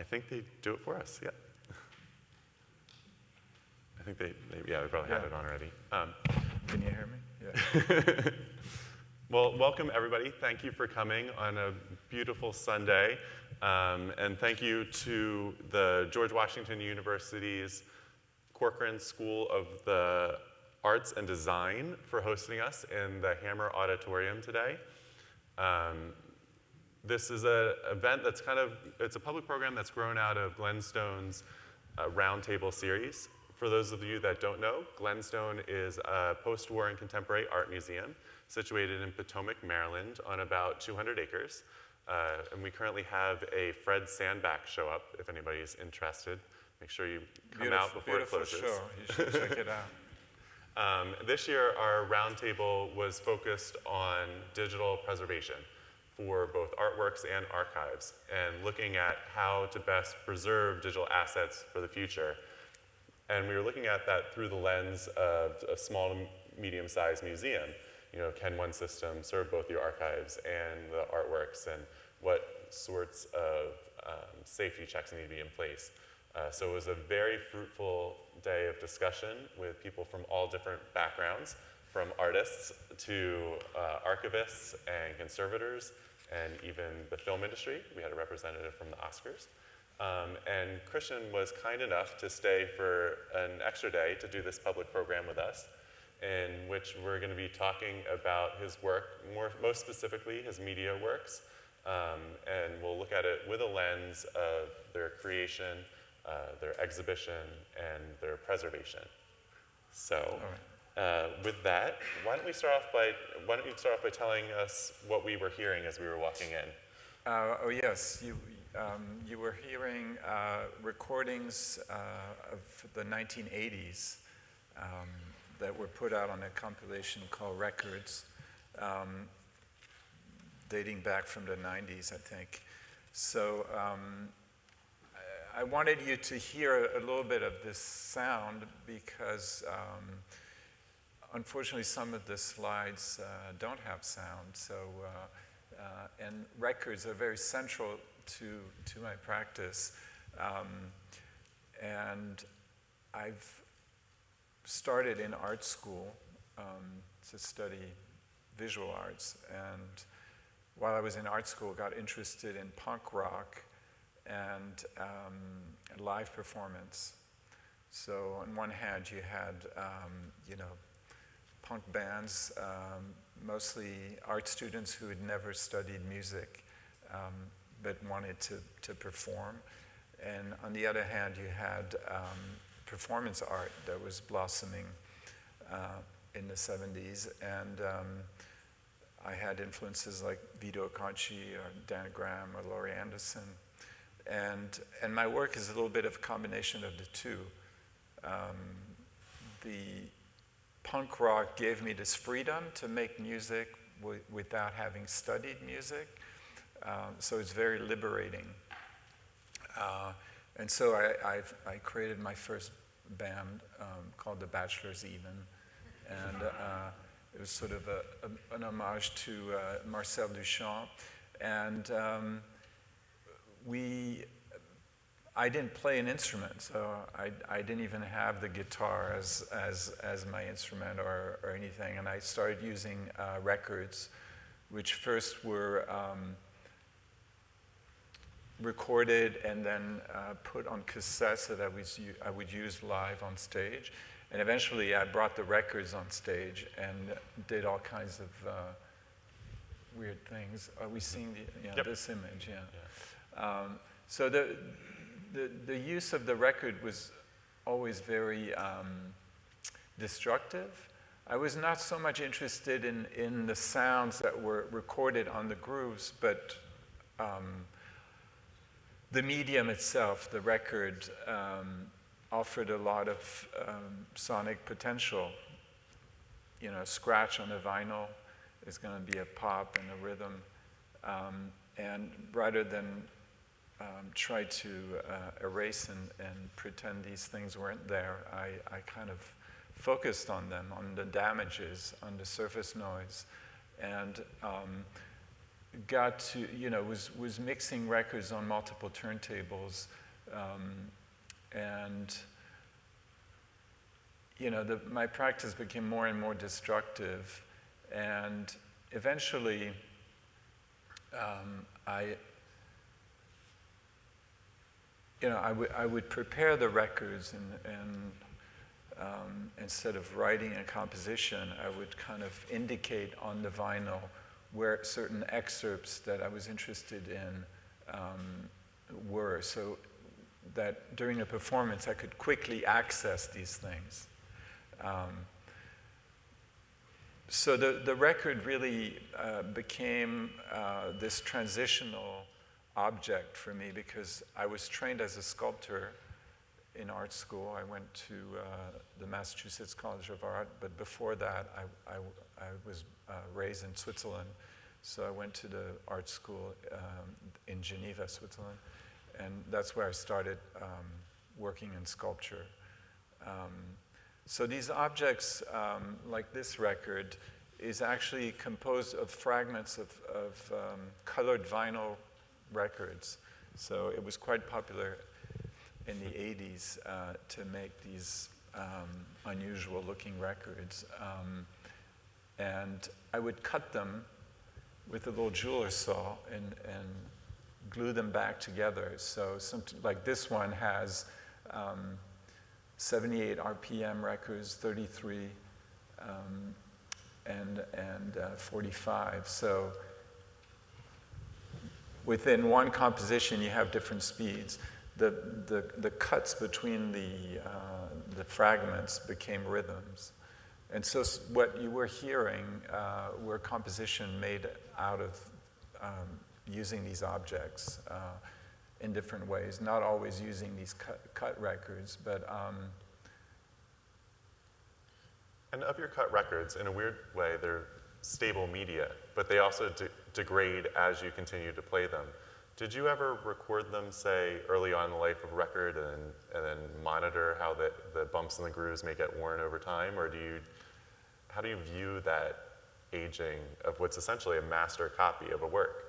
I think they do it for us, yeah. I think they probably have it on already. Can you hear me? Yeah. Well, welcome everybody. Thank you for coming on a beautiful Sunday. And thank you to the George Washington University's Corcoran School of the Arts and Design for hosting us in the Hammer Auditorium today. This is an event that's it's a public program that's grown out of Glenstone's Roundtable series. For those of you that don't know, Glenstone is a post-war and contemporary art museum situated in Potomac, Maryland on about 200 acres. And we currently have a Fred Sandback show up if anybody's interested. Make sure you come out before it closes. Beautiful show. You should check it out. This year, our roundtable was focused on digital preservation for both artworks and archives, and looking at how to best preserve digital assets for the future. And we were looking at that through the lens of a small to medium-sized museum. You know, can one system serve both your archives and the artworks, and what sorts of safety checks need to be in place? So it was a very fruitful day of discussion with people from all different backgrounds, from artists to archivists and conservators, and even the film industry. We had a representative from the Oscars. And Christian was kind enough to stay for an extra day to do this public program with us, in which we're going to be talking about his work, most specifically his media works, and we'll look at it with a lens of their creation, their exhibition, and their preservation. So, with that, why don't you start off by telling us what we were hearing as we were walking in? Oh yes, you were hearing recordings of the 1980s that were put out on a compilation called Records, dating back from the 90s, I think. So I wanted you to hear a little bit of this sound because unfortunately some of the slides don't have sound. So and records are very central to my practice. And I've started in art school to study visual arts, and while I was in art school, got interested in punk rock and live performance. So on one hand, you had punk bands, mostly art students who had never studied music but wanted to perform. And on the other hand, you had performance art that was blossoming in the 70s. And I had influences like Vito Acconci or Dan Graham or Laurie Anderson. And my work is a little bit of a combination of the two. The punk rock gave me this freedom to make music without having studied music. So it's very liberating. And so I created my first band called The Bachelors Even. And it was sort of an homage to Marcel Duchamp. And I didn't play an instrument, so I didn't even have the guitar as my instrument or anything. And I started using records, which first were recorded and then put on cassettes that I would use live on stage. And eventually I brought the records on stage and did all kinds of weird things. Are we seeing this image? Yeah. So the use of the record was always very destructive. I was not so much interested in the sounds that were recorded on the grooves, but the medium itself, the record, offered a lot of sonic potential. You know, scratch on a vinyl is going to be a pop and a rhythm. And rather than try to erase and pretend these things weren't there, I kind of focused on them, on the damages, on the surface noise. And got to, was mixing records on multiple turntables, and my practice became more and more destructive, and eventually I would prepare the records, and instead of writing a composition, I would kind of indicate on the vinyl where certain excerpts that I was interested in were, so that during a performance I could quickly access these things. So the record really became this transitional object for me, because I was trained as a sculptor in art school. I went to the Massachusetts College of Art, but before that I was raised in Switzerland, so I went to the art school in Geneva, Switzerland, and that's where I started working in sculpture. So these objects, like this record, is actually composed of fragments of colored vinyl records. So it was quite popular in the 80s to make these unusual looking records. And I would cut them with a little jeweler's saw and glue them back together. So like this one has 78 RPM records, 33 and 45. So within one composition, you have different speeds. The cuts between the fragments became rhythms. And so what you were hearing were composition made out of using these objects in different ways, not always using these cut records, but... And of your cut records, in a weird way, they're stable media, but they also degrade as you continue to play them. Did you ever record them, say, early on in the life of a record and then monitor how the bumps and the grooves may get worn over time? Or how do you view that aging of what's essentially a master copy of a work?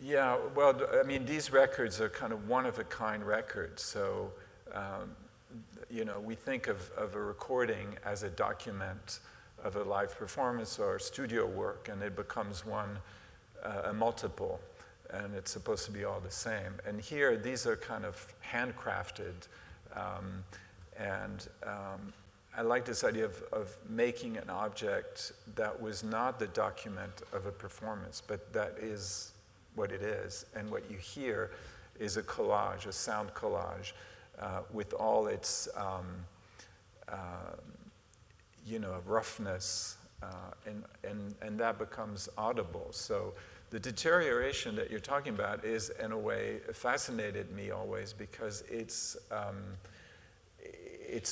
Yeah, well, I mean, these records are kind of one-of-a-kind records. So, we think of a recording as a document of a live performance or studio work, and it becomes a multiple, and it's supposed to be all the same. And here, these are kind of handcrafted, and I like this idea of making an object that was not the document of a performance, but that is what it is. And what you hear is a collage, a sound collage, with all its roughness, and that becomes audible. So the deterioration that you're talking about is, in a way, fascinated me always, because it's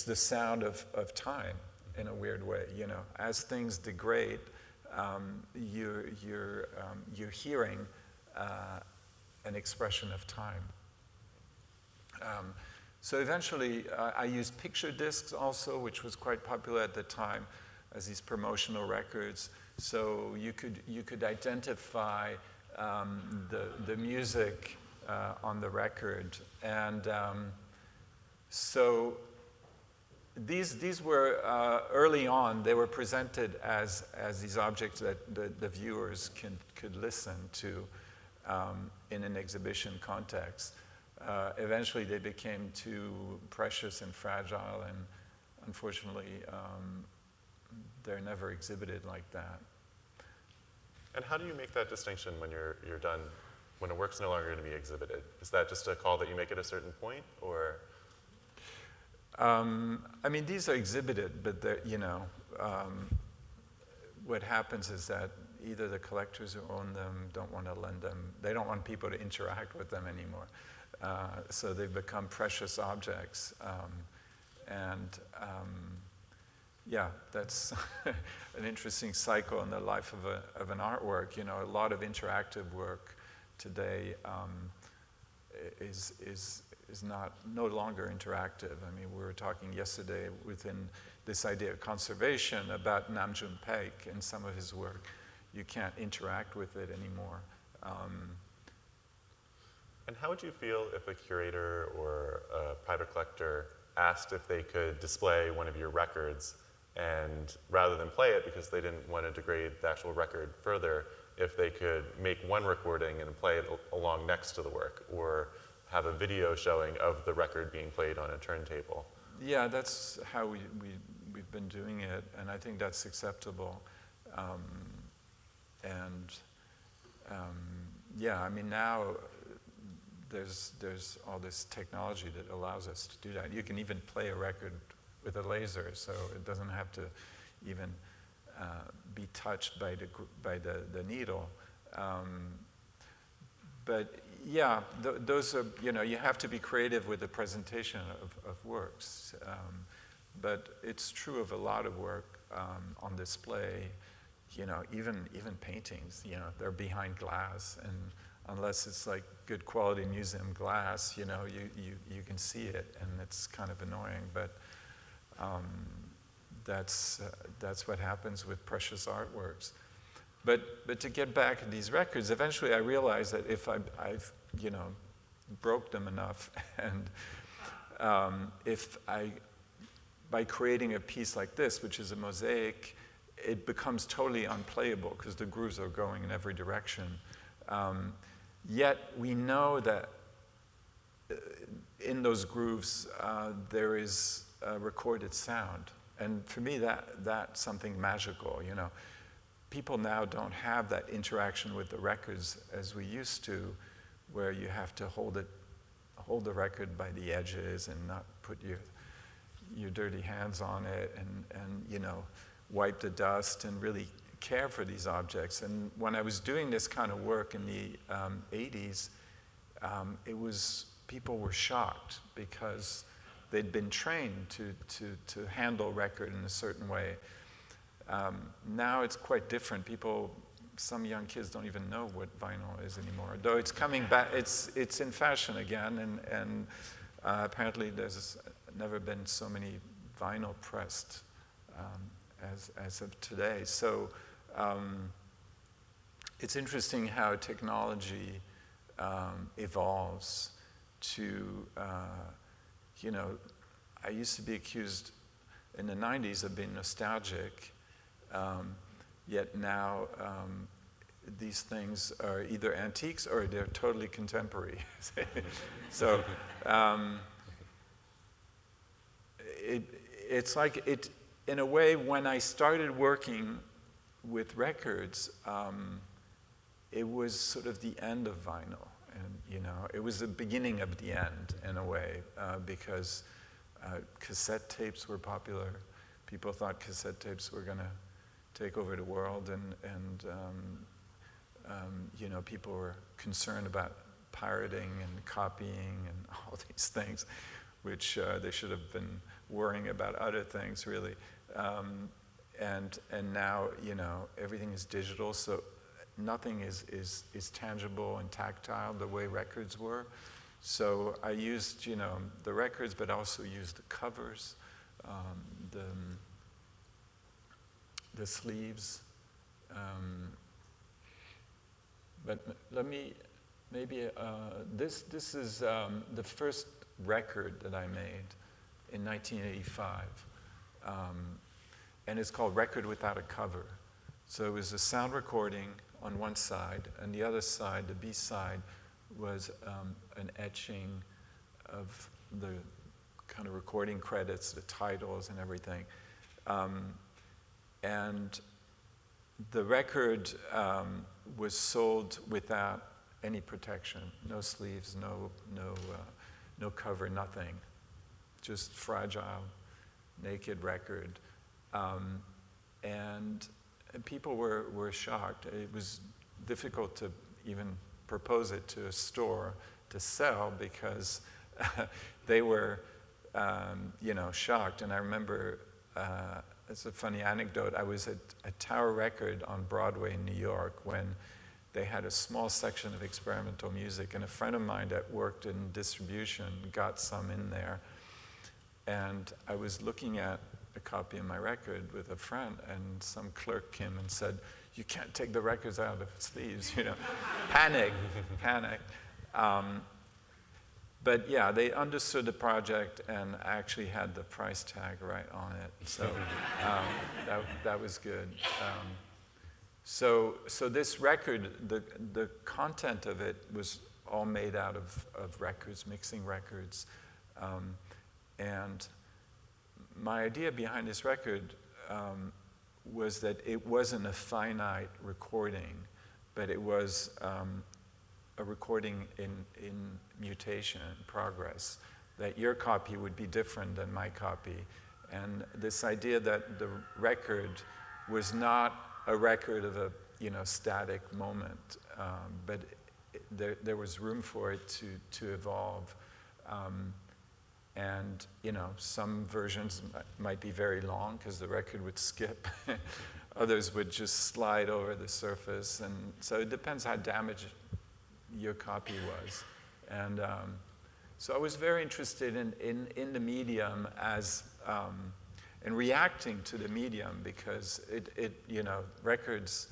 the sound of time in a weird way. As things degrade, you're hearing an expression of time. So eventually, I used picture discs also, which was quite popular at the time, as these promotional records. So you could identify the music on the record, and so these were early on. They were presented as these objects that the viewers could listen to in an exhibition context. Eventually, they became too precious and fragile, and unfortunately, they're never exhibited like that. And how do you make that distinction when you're done, when a work's no longer going to be exhibited? Is that just a call that you make at a certain point, or? I mean, these are exhibited, but what happens is that either the collectors who own them don't want to lend them. They don't want people to interact with them anymore. So they've become precious objects. Yeah, that's an interesting cycle in the life of an artwork. A lot of interactive work today is no longer interactive. I mean, we were talking yesterday within this idea of conservation about Nam June Paik and some of his work. You can't interact with it anymore. And how would you feel if a curator or a private collector asked if they could display one of your records, and rather than play it because they didn't want to degrade the actual record further, if they could make one recording and play it along next to the work, or have a video showing of the record being played on a turntable? Yeah, that's how we've been doing it, and I think that's acceptable. Yeah, I mean, now there's all this technology that allows us to do that. You can even play a record with a laser, so it doesn't have to even be touched by the needle. But yeah, those are, you have to be creative with the presentation of works. But it's true of a lot of work on display. Even paintings, they're behind glass, and unless it's like good quality museum glass, you can see it, and it's kind of annoying. But that's what happens with precious artworks. But to get back at these records, eventually I realized that if I've broke them enough, and by creating a piece like this, which is a mosaic, it becomes totally unplayable because the grooves are going in every direction. Yet we know that in those grooves there is a recorded sound, and for me that's something magical. People now don't have that interaction with the records as we used to, where you have to hold the record by the edges and not put your dirty hands on it, and wipe the dust and really care for these objects. And when I was doing this kind of work in the 80s, people were shocked because they'd been trained to handle record in a certain way. Now it's quite different. Some young kids don't even know what vinyl is anymore, though it's coming back. It's in fashion again, and apparently there's never been so many vinyl pressed as of today. So it's interesting how technology evolves to, I used to be accused in the 90s of being nostalgic, yet now these things are either antiques or they're totally contemporary. So it's like it, in a way, when I started working with records, it was sort of the end of vinyl, and it was the beginning of the end in a way, because cassette tapes were popular. People thought cassette tapes were going to take over the world, and people were concerned about pirating and copying and all these things, which they should have been worrying about other things, really. And now, everything is digital, so nothing is tangible and tactile the way records were. So I used, the records, but also used the covers, the sleeves. But let me, maybe, this is the first record that I made in 1985. And it's called Record Without a Cover. So it was a sound recording on one side, and the other side, the B side, was an etching of the kind of recording credits, the titles and everything. And the record was sold without any protection, no sleeves, no cover, nothing, just fragile, naked record. And people were shocked. It was difficult to even propose it to a store to sell because they were, shocked. And I remember, it's a funny anecdote, I was at Tower Record on Broadway in New York when they had a small section of experimental music, and a friend of mine that worked in distribution got some in there. And I was looking at a copy of my record with a friend, and some clerk came and said, "You can't take the records out of the sleeves," Panic. But yeah, they understood the project and actually had the price tag right on it. So that was good. So this record, the content of it was all made out of records, mixing records. And my idea behind this record was that it wasn't a finite recording, but it was a recording in mutation, progress, that your copy would be different than my copy. And this idea that the record was not a record of a static moment, but there was room for it to evolve. And some versions might be very long because the record would skip. Others would just slide over the surface. And so it depends how damaged your copy was. And so I was very interested in the medium as, and reacting to the medium, because records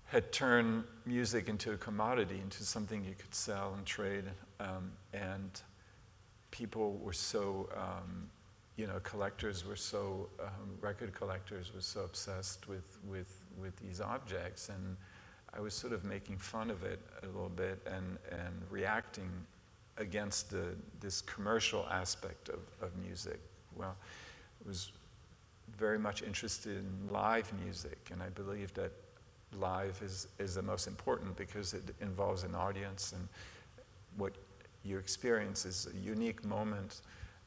had turned music into a commodity, into something you could sell and trade. And people were so, collectors were so, record collectors were so obsessed with these objects. And I was sort of making fun of it a little bit and reacting against this commercial aspect of music. Well, I was very much interested in live music, and I believe that live is the most important because it involves an audience, and what you experience is a unique moment,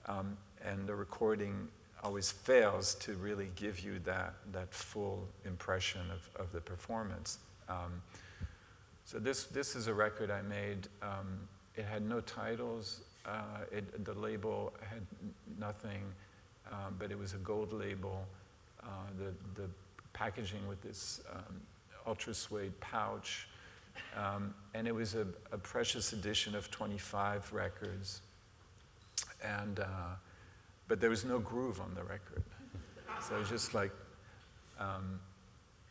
and the recording always fails to really give you that full impression of the performance. So this is a record I made. It had no titles. The label had nothing, but it was a gold label. The packaging with this ultra suede pouch, and it was a precious edition of 25 records. And but there was no groove on the record, so it was just like.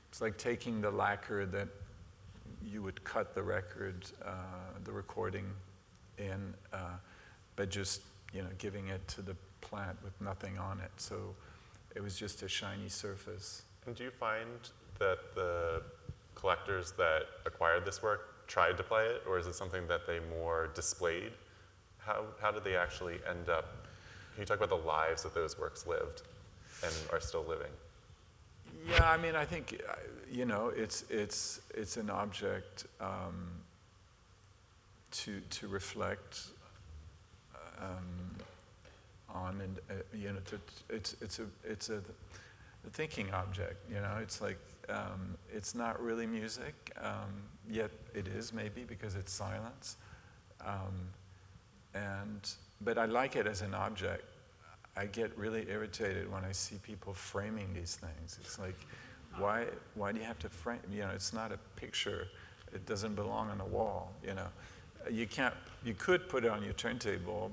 It's like taking the lacquer that you would cut the record, the recording in, but just giving it to the plant with nothing on it. So it was just a shiny surface. And do you find that the collectors that acquired this work tried to play it, or is it something that they more displayed? How did they actually end up? Can you talk about the lives that those works lived and are still living? Yeah, I mean, I think it's an object to reflect on, and it's a thinking object. It's like it's not really music, yet it is maybe because it's silence. But I like it as an object. I get really irritated when I see people framing these things. It's like, why do you have to frame? It's not a picture. It doesn't belong on a wall. You could put it on your turntable,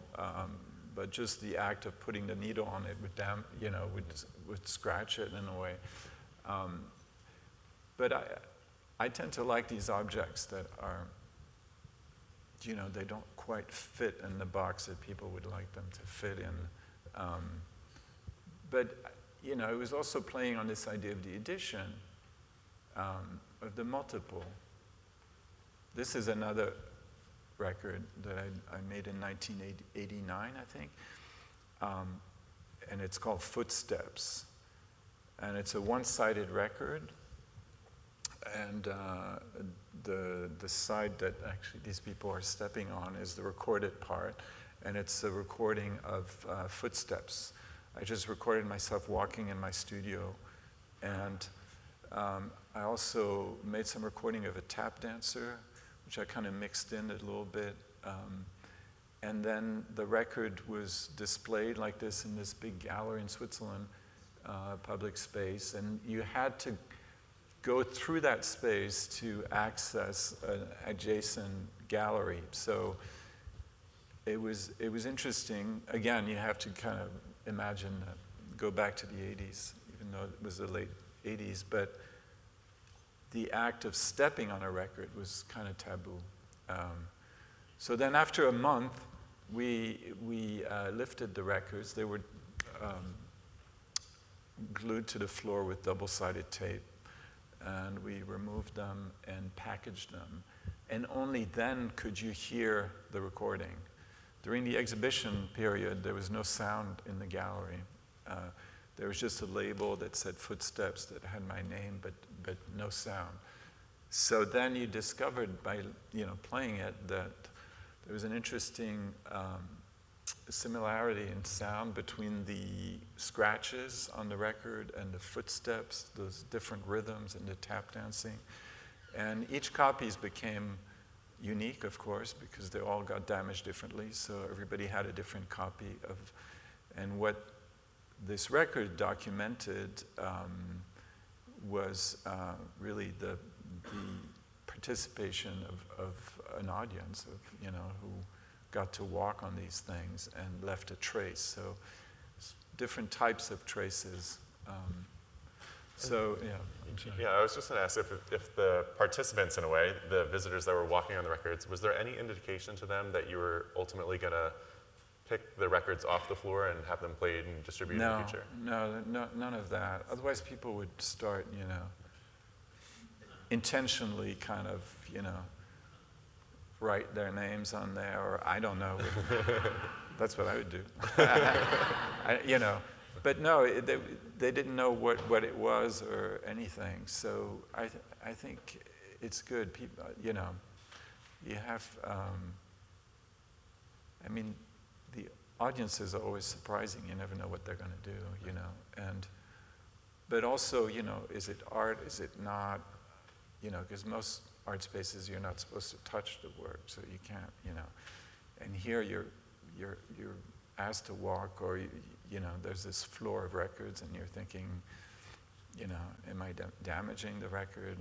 but just the act of putting the needle on it would scratch it in a way. But I tend to like these objects that are, they don't quite fit in the box that people would like them to fit in. But it was also playing on this idea of the addition, of the multiple. This is another record that I made in 1989, I think, and it's called Footsteps. And it's a one-sided record, and the side that actually these people are stepping on is the recorded part. And it's a recording of footsteps. I just recorded myself walking in my studio. And I also made some recording of a tap dancer, which I kind of mixed in a little bit. And then the record was displayed like this in this big gallery in Switzerland, public space. And you had to go through that space to access an adjacent gallery. So it was interesting. Again, you have to kind of imagine go back to the 80s, even though it was the late 80s, but the act of stepping on a record was kind of taboo. So then after a month, we lifted the records. They were glued to the floor with double-sided tape, and we removed them and packaged them. And only then could you hear the recording. During the exhibition period, there was no sound in the gallery. There was just a label that said Footsteps that had my name, but no sound. So then you discovered by playing it that there was an interesting similarity in sound between the scratches on the record and the footsteps, those different rhythms and the tap dancing. And each copies became unique, of course, because they all got damaged differently, so everybody had a different copy of, and what this record documented was really the participation of an audience who got to walk on these things and left a trace. So different types of traces. Yeah, I was just going to ask if the participants, in a way, the visitors that were walking on the records, was there any indication to them that you were ultimately going to pick the records off the floor and have them played and distributed in the future? No, none of that. Otherwise, people would start, intentionally kind of, write their names on there, or I don't know. That's what I would do. But no, they didn't know what it was or anything. So I think it's good. People, you have. The audiences are always surprising. You never know what they're going to do. But also, is it art? Is it not? Because most art spaces you're not supposed to touch the work, so you can't. And here you're asked to walk, or there's this floor of records, and you're thinking, am I damaging the record?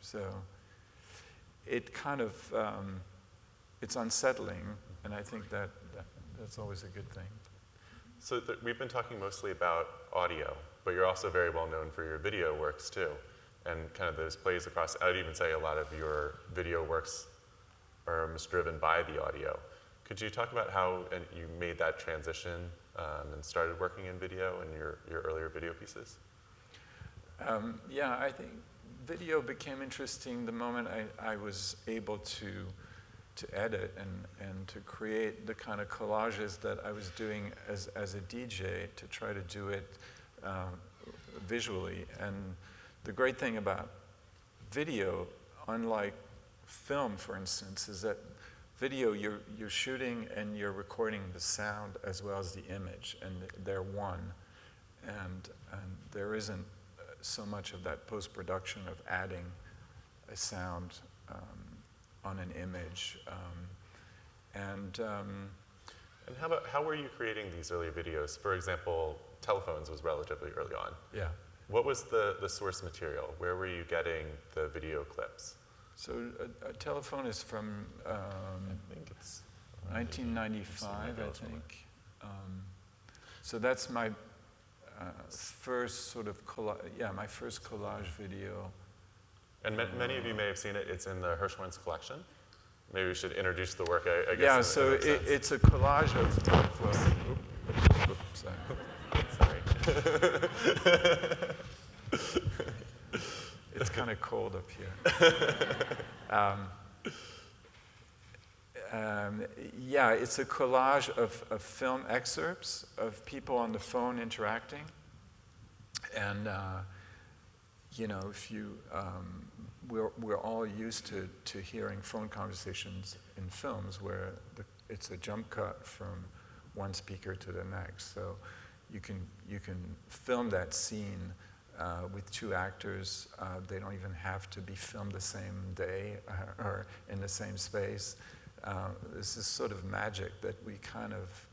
So it kind of it's unsettling, and I think that's always a good thing. So we've been talking mostly about audio, but you're also very well known for your video works too, and kind of those plays across. I would even say a lot of your video works are almost driven by the audio. Could you talk about how you made that transition and started working in video in your earlier video pieces? I think video became interesting the moment I was able to edit and to create the kind of collages that I was doing as a DJ, to try to do it visually. And the great thing about video, unlike film, for instance, is that video, you're shooting and you're recording the sound as well as the image, and they're one. And there isn't so much of that post-production of adding a sound on an image. And how were you creating these early videos? For example, Telephones was relatively early on. Yeah. What was the source material? Where were you getting the video clips? So a Telephone is from I think it's 1995, I think. So that's my first sort of my first collage video. And many of you may have seen it. It's in the Hirschwin's collection. Maybe we should introduce the work, I guess. Yeah, so it's a collage of sorry. It's kind of cold up here. It's a collage of film excerpts of people on the phone interacting. And, if you, we're all used to hearing phone conversations in films where it's a jump cut from one speaker to the next. So you can film that scene with two actors. They don't even have to be filmed the same day or in the same space. This is sort of magic that we kind of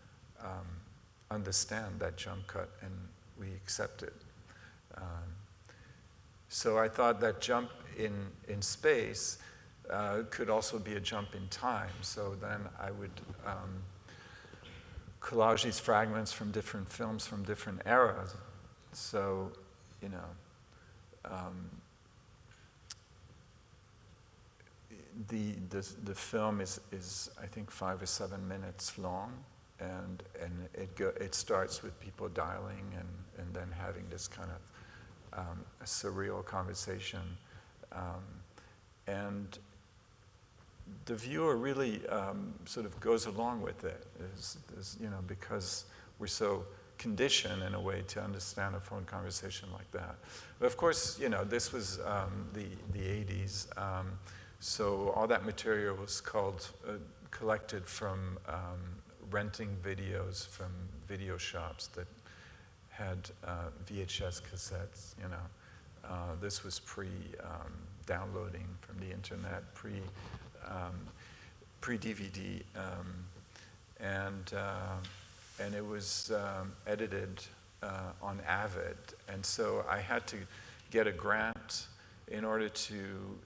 understand that jump cut and we accept it. So I thought that jump in space could also be a jump in time. So then I would collage these fragments from different films from different eras. So, you know, the film is I think 5 or 7 minutes long, and it starts with people dialing and then having this kind of a surreal conversation, and the viewer really sort of goes along with it, you know, because we're so conditioned in a way to understand a phone conversation like that. But of course, you know, this was the 80s, so all that material was collected from renting videos from video shops that had VHS cassettes, you know. This was pre-downloading from the internet, pre-DVD, and it was edited on Avid, and so I had to get a grant in order to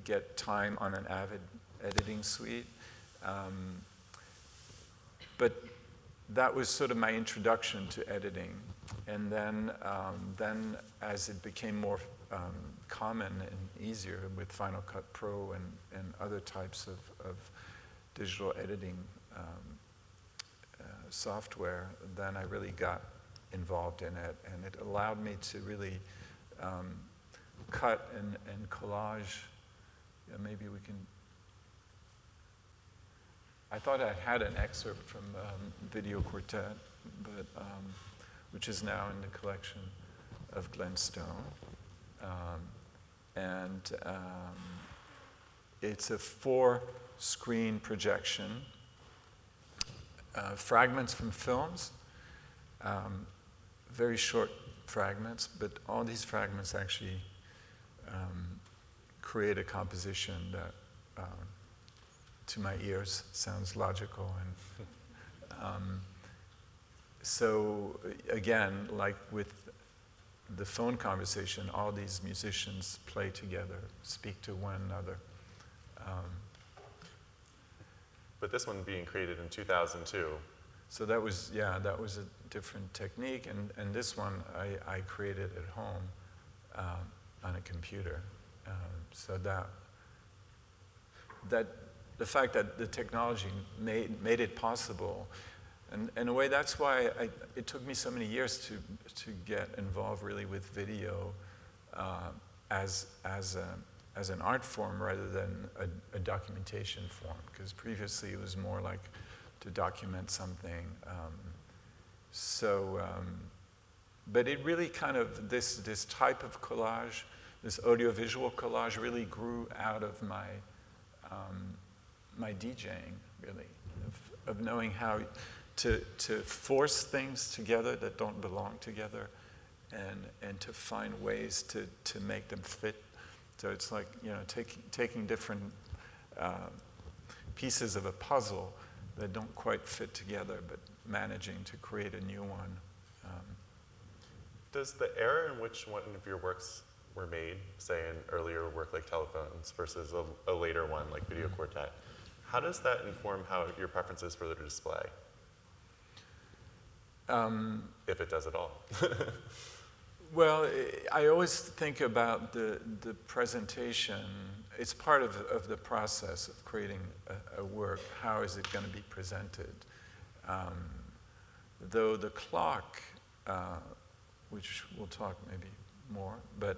get time on an Avid editing suite. But that was sort of my introduction to editing, and then as it became more common and easier with Final Cut Pro and other types of digital editing software, then I really got involved in it, and it allowed me to really cut and collage. Yeah, maybe we can. I thought I had an excerpt from Video Quartet, but which is now in the collection of Glenstone. And it's a 4-screen projection, fragments from films, very short fragments, but all these fragments actually create a composition that to my ears sounds logical. And so again, like with the phone conversation, all these musicians play together, speak to one another. But this one being created in 2002. So that was a different technique, and this one I created at home on a computer. So that the fact that the technology made it possible. And in a way, that's why it took me so many years to get involved really with video as an art form rather than a documentation form. Because previously it was more like to document something. But it really kind of this type of collage, this audiovisual collage, really grew out of my DJing, really, of knowing how to force things together that don't belong together, and to find ways to make them fit. So it's like, you know, taking different pieces of a puzzle that don't quite fit together, but managing to create a new one. Does the era in which one of your works were made, say an earlier work like Telephones versus a later one like Video Quartet, how does that inform how your preferences for the display? If it does at all. Well, I always think about the presentation. It's part of the process of creating a work. How is it going to be presented? Though the clock, which we'll talk maybe more, but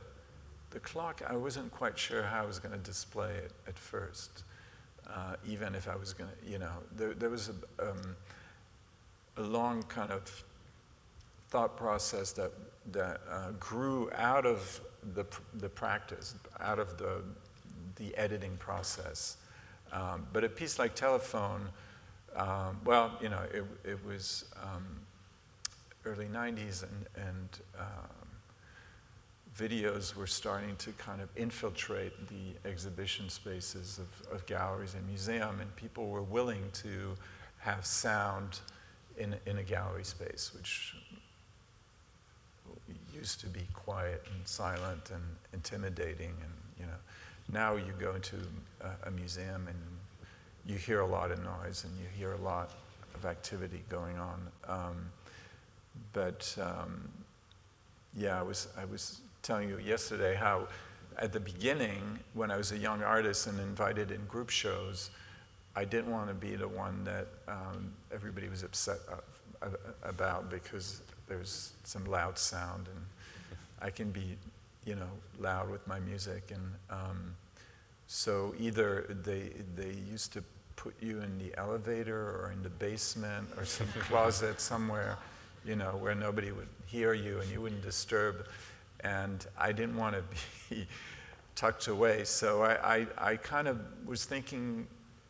the clock, I wasn't quite sure how I was going to display it at first. Even if I was going to, you know, there was a long kind of thought process that grew out of the practice, out of the editing process. But a piece like Telephone, well, you know, it was early 90s, and videos were starting to kind of infiltrate the exhibition spaces of galleries and museum, and people were willing to have sound in a gallery space, which used to be quiet and silent and intimidating. And, you know, now you go into a museum and you hear a lot of noise and you hear a lot of of activity going on. Yeah, I was telling you yesterday how at the beginning, when I was a young artist and invited in group shows, I didn't want to be the one that everybody was upset about because there's some loud sound, and I can be, loud with my music. And so either they used to put you in the elevator or in the basement or some closet somewhere, where nobody would hear you and you wouldn't disturb. And I didn't want to be tucked away. So I kind of was thinking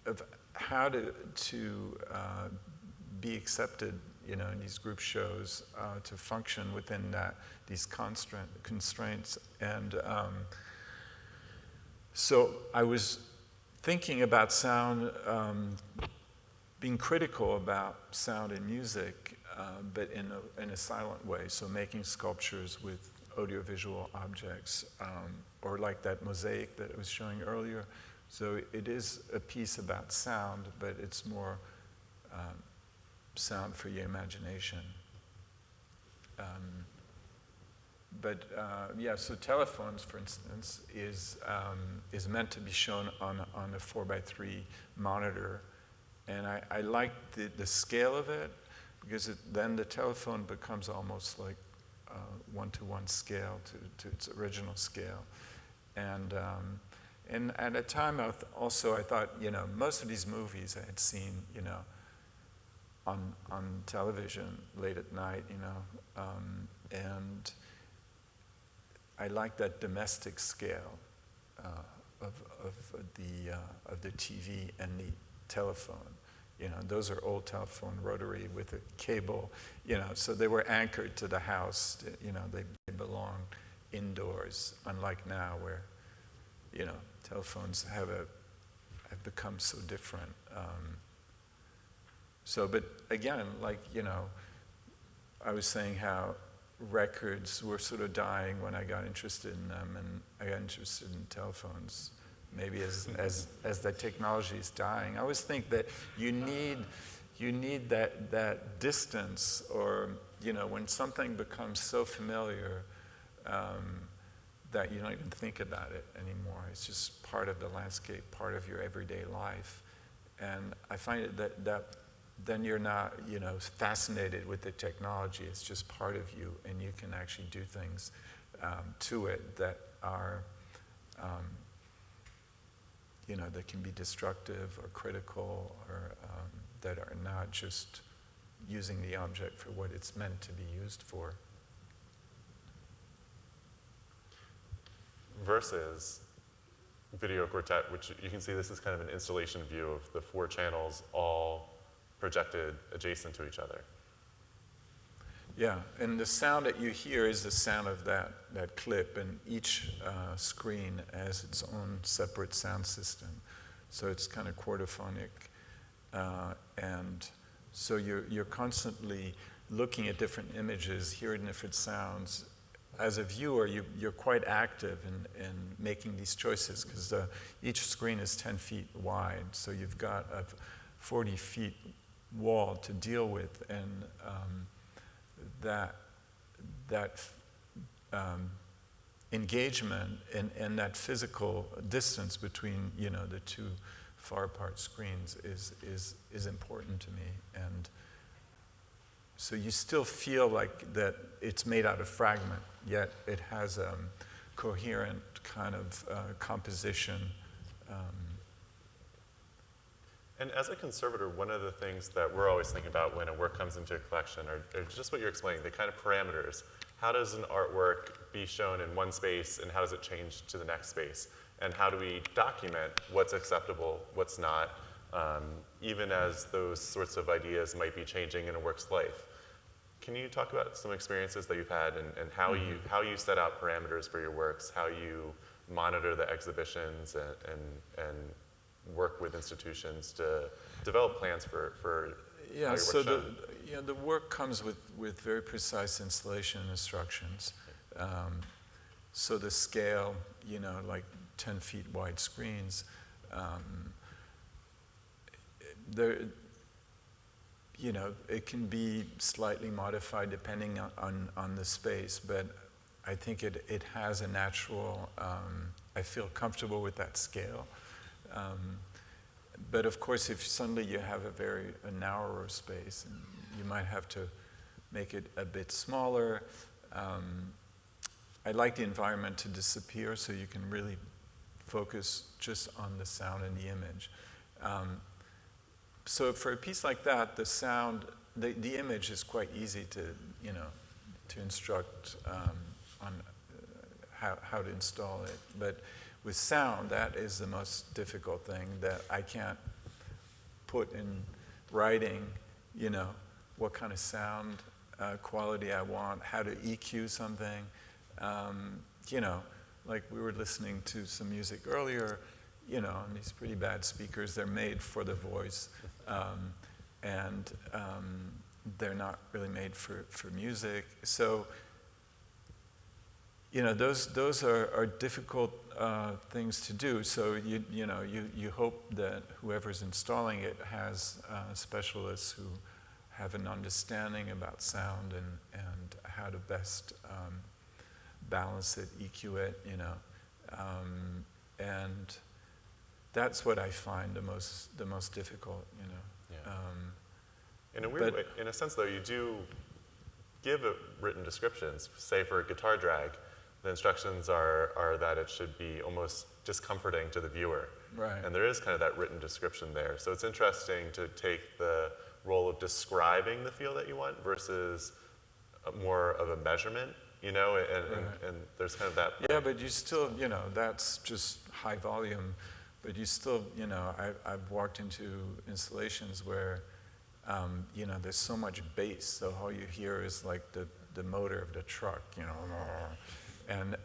of how to be accepted, in these group shows, to function within these constraints. And so I was thinking about sound, being critical about sound in music, but in a silent way. So making sculptures with audiovisual objects, or like that mosaic that I was showing earlier. So it is a piece about sound, but it's more sound for your imagination. So telephones, for instance, is meant to be shown on a 4x3 monitor. And I like the scale of it, because then the telephone becomes almost like one-to-one scale to its original scale. And at a time, I thought, most of these movies I had seen, on television late at night, and I like that domestic scale of the TV and the telephone. Those are old telephone, rotary with a cable, so they were anchored to the house. They belong indoors, unlike now where, telephones have become so different. But again, I was saying how records were sort of dying when I got interested in them, and I got interested in telephones. Maybe as the technology is dying, I always think that you need that distance, or when something becomes so familiar that you don't even think about it anymore. It's just part of the landscape, part of your everyday life, and I find it that then you're not fascinated with the technology. It's just part of you, and you can actually do things to it that are that can be destructive or critical, or that are not just using the object for what it's meant to be used for. Versus Video Quartet, which you can see this is kind of an installation view of the 4 channels all projected adjacent to each other. Yeah, and the sound that you hear is the sound of that clip, and each screen has its own separate sound system. So it's kind of quarterphonic, and so you're constantly looking at different images, hearing different sounds. As a viewer, you're quite active in making these choices, because each screen is 10 feet wide, so you've got a 40 feet wall to deal with, and that engagement and that physical distance between the 2 far apart screens is important to me. And so you still feel like that it's made out of fragment, yet it has a coherent kind of composition. And as a conservator, one of the things that we're always thinking about when a work comes into a collection are just what you're explaining, the kind of parameters. How does an artwork be shown in one space, and how does it change to the next space? And how do we document what's acceptable, what's not, even as those sorts of ideas might be changing in a work's life? Can you talk about some experiences that you've had, and how you set out parameters for your works, how you monitor the exhibitions, and work with institutions to develop plans for how your work's shown? The work comes with very precise installation instructions. So the scale, like 10 feet wide screens, it can be slightly modified depending on the space, but I think it has a natural, I feel comfortable with that scale. But of course, if suddenly you have a narrower space, and you might have to make it a bit smaller. I like the environment to disappear so you can really focus just on the sound and the image. So for a piece like that, the sound, the image is quite easy to instruct on how to install it. But with sound, that is the most difficult thing that I can't put in writing, what kind of sound quality I want, how to EQ something. Like we were listening to some music earlier, and these pretty bad speakers, they're made for the voice, and they're not really made for music. So, those are difficult things to do. So you hope that whoever's installing it has specialists who have an understanding about sound and how to best balance it, EQ it, and that's what I find the most difficult, Yeah. In a weird way, in a sense, though, you do give written descriptions. Say for guitar drag, the instructions are that it should be almost discomforting to the viewer. Right. And there is kind of that written description there. So it's interesting to take the role of describing the feel that you want versus more of a measurement, and there's kind of that. Yeah, but you still, that's just high volume, but you still, I've walked into installations where, there's so much bass, so all you hear is like the motor of the truck, and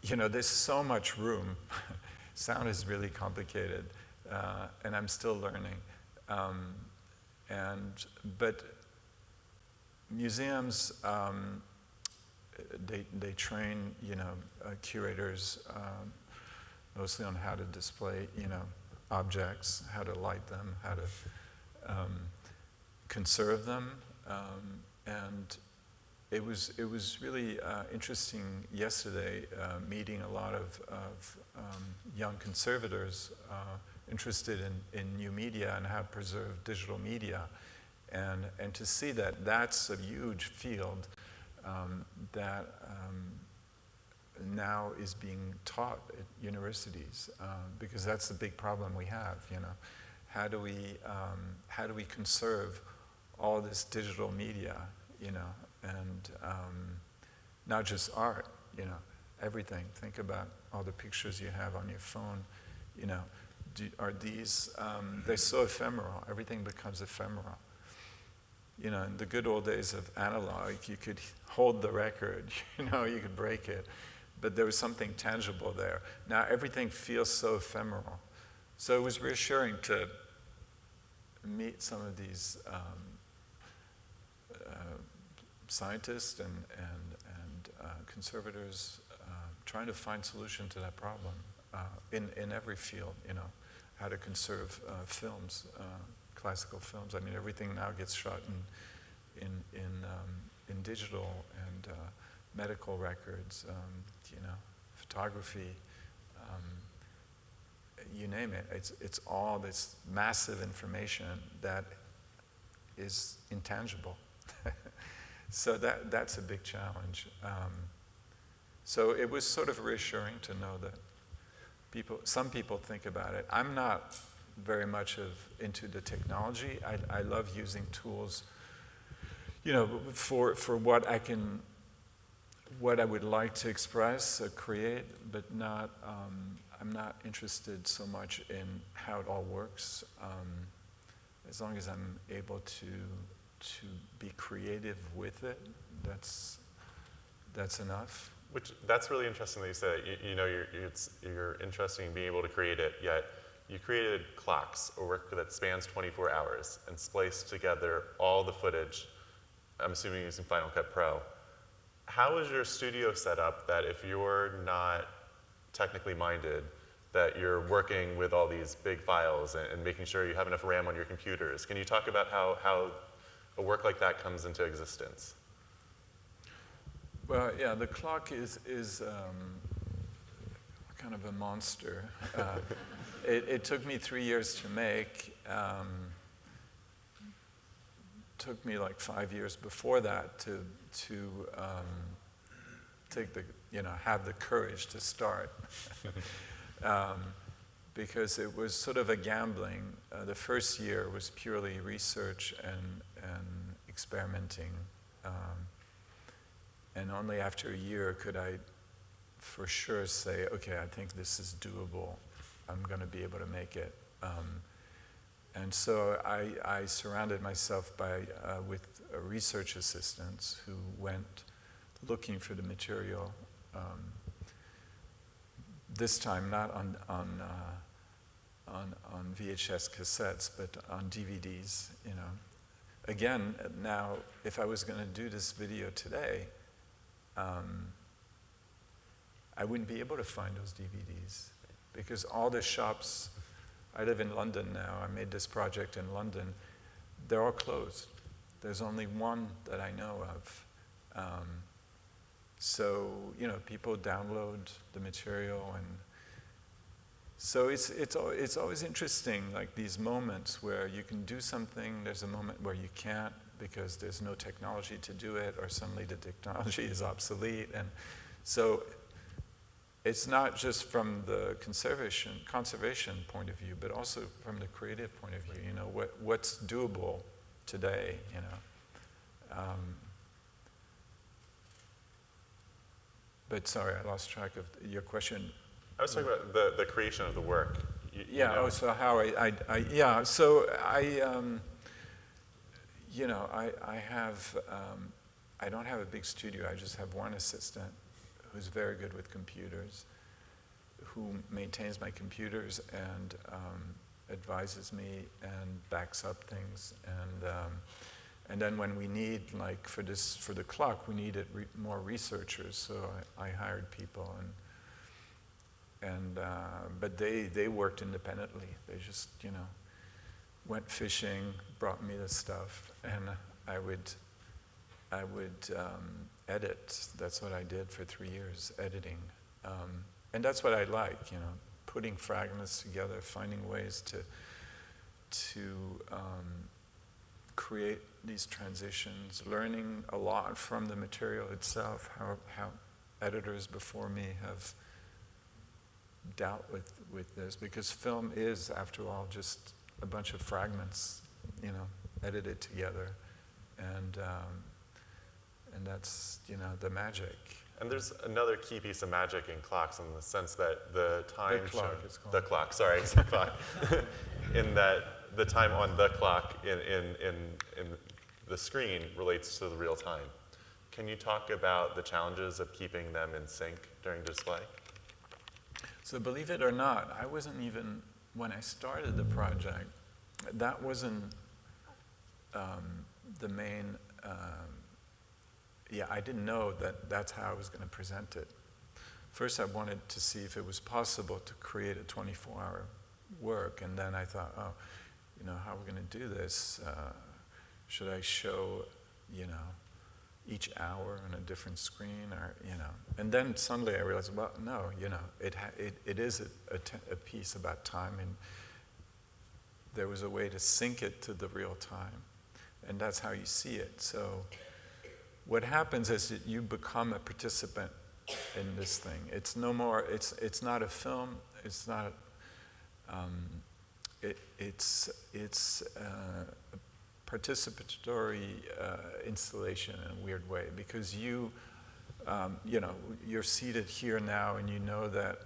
there's so much room. Sound is really complicated, and I'm still learning. But museums, they train, curators mostly on how to display, objects, how to light them, how to conserve them, and it was really interesting yesterday meeting a lot of young conservators interested in new media and how to preserve digital media, and to see that that's a huge field that now is being taught at universities, because that's the big problem we have. How do we conserve all this digital media, and not just art, everything. Think about all the pictures you have on your phone, are these, they're so ephemeral, everything becomes ephemeral. In the good old days of analog, you could hold the record, you could break it, but there was something tangible there. Now everything feels so ephemeral. So it was reassuring to meet some of these scientists and conservators trying to find solution to that problem in every field, how to conserve films, classical films. I mean, everything now gets shot in digital, and medical records, photography, you name it. It's all this massive information that is intangible. So that's a big challenge. So it was sort of reassuring to know that some people think about it. I'm not very much into the technology. I love using tools, for what I would like to express or create, but not. I'm not interested so much in how it all works. As long as I'm able to be creative with it, that's enough. That's really interesting that you said that. You're interested in being able to create it, yet you created clocks, a work that spans 24 hours, and spliced together all the footage, I'm assuming using Final Cut Pro. How is your studio set up that if you're not technically minded, that you're working with all these big files and making sure you have enough RAM on your computers. Can you talk about how a work like that comes into existence? Well, yeah, the clock is kind of a monster. It took me 3 years to make. Took me like 5 years before that to take the, have the courage to start. Because it was sort of a gambling. The first year was purely research and experimenting. And only after a year could I for sure say, okay, I think this is doable. I'm going to be able to make it. And so I surrounded myself with research assistants who went looking for the material. This time not on VHS cassettes, but on DVDs. Again, now if I was going to do this video today, I wouldn't be able to find those DVDs because all the shops. I live in London now. I made this project in London. They're all closed. There's only one that I know of. So people download the material, and so it's always interesting, like these moments where you can do something. There's a moment where you can't because there's no technology to do it, or suddenly the technology is obsolete, and so. It's not just from the conservation point of view, but also from the creative point of view. What's doable today. But sorry, I lost track of your question. I was talking about the creation of the work. So how So I have. I don't have a big studio. I just have one assistant who's very good with computers, who maintains my computers and advises me and backs up things. And then when we need, like for the clock, we needed more researchers, so I hired people. But they worked independently. They just, went fishing, brought me the stuff, and I would edit. That's what I did for 3 years, editing. And that's what I like, putting fragments together, finding ways to create these transitions, learning a lot from the material itself, how editors before me have dealt with this, because film is, after all, just a bunch of fragments, edited together. And that's, the magic. And there's another key piece of magic in clocks in the sense that the time the clock, in that the time on the clock in the screen relates to the real time. Can you talk about the challenges of keeping them in sync during display? So believe it or not, I wasn't even, when I started the project, that wasn't the main, I didn't know that that's how I was going to present it. First I wanted to see if it was possible to create a 24-hour work, and then I thought, how are we going to do this? Should I show, each hour on a different screen, or, And then suddenly I realized, well, no, it is a piece about time, and there was a way to sync it to the real time, and that's how you see it. So what happens is that you become a participant in this thing. It's no more. It's not a film. It's not. It's a participatory installation in a weird way, because you're seated here now, and you know that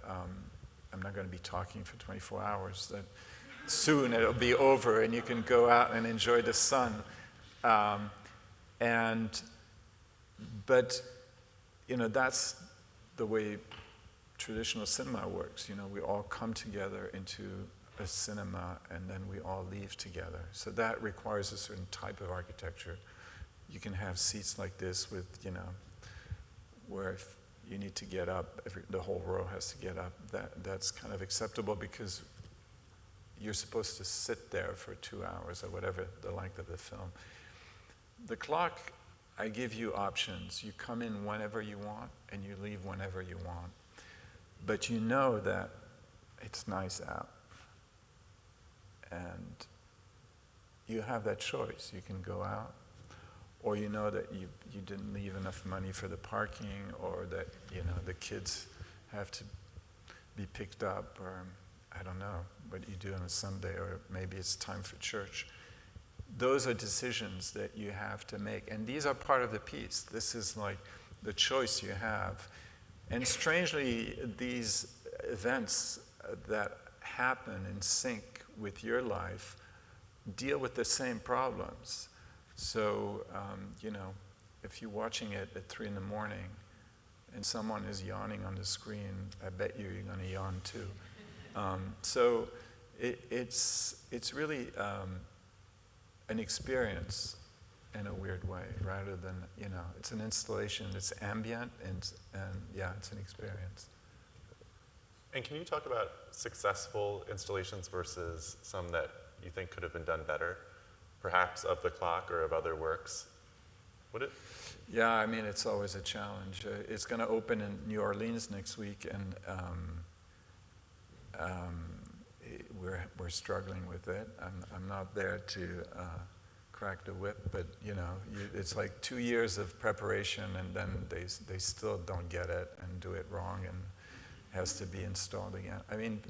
I'm not going to be talking for 24 hours. That soon it'll be over, and you can go out and enjoy the sun. But that's the way traditional cinema works. We all come together into a cinema, and then we all leave together. So that requires a certain type of architecture. You can have seats like this with, where you need to get up, the whole row has to get up. That's kind of acceptable because you're supposed to sit there for 2 hours or whatever the length of the film. The clock, I give you options. You come in whenever you want and you leave whenever you want. But you know that it's nice out. And you have that choice. You can go out, or you know that you didn't leave enough money for the parking, or that the kids have to be picked up, or I don't know what you do on a Sunday, or maybe it's time for church. Those are decisions that you have to make, and these are part of the piece. This is like the choice you have. And strangely, these events that happen in sync with your life deal with the same problems. So, if you're watching it at 3 a.m. and someone is yawning on the screen, I bet you're going to yawn too. So it's really an experience in a weird way, rather than, it's an installation, it's ambient, and yeah, it's an experience. And can you talk about successful installations versus some that you think could have been done better, perhaps of the clock or of other works? Would it? Yeah, I mean, it's always a challenge. It's going to open in New Orleans next week, and we're struggling with it. I'm not there to crack the whip, but it's like 2 years of preparation, and then they still don't get it and do it wrong, and has to be installed again. I mean,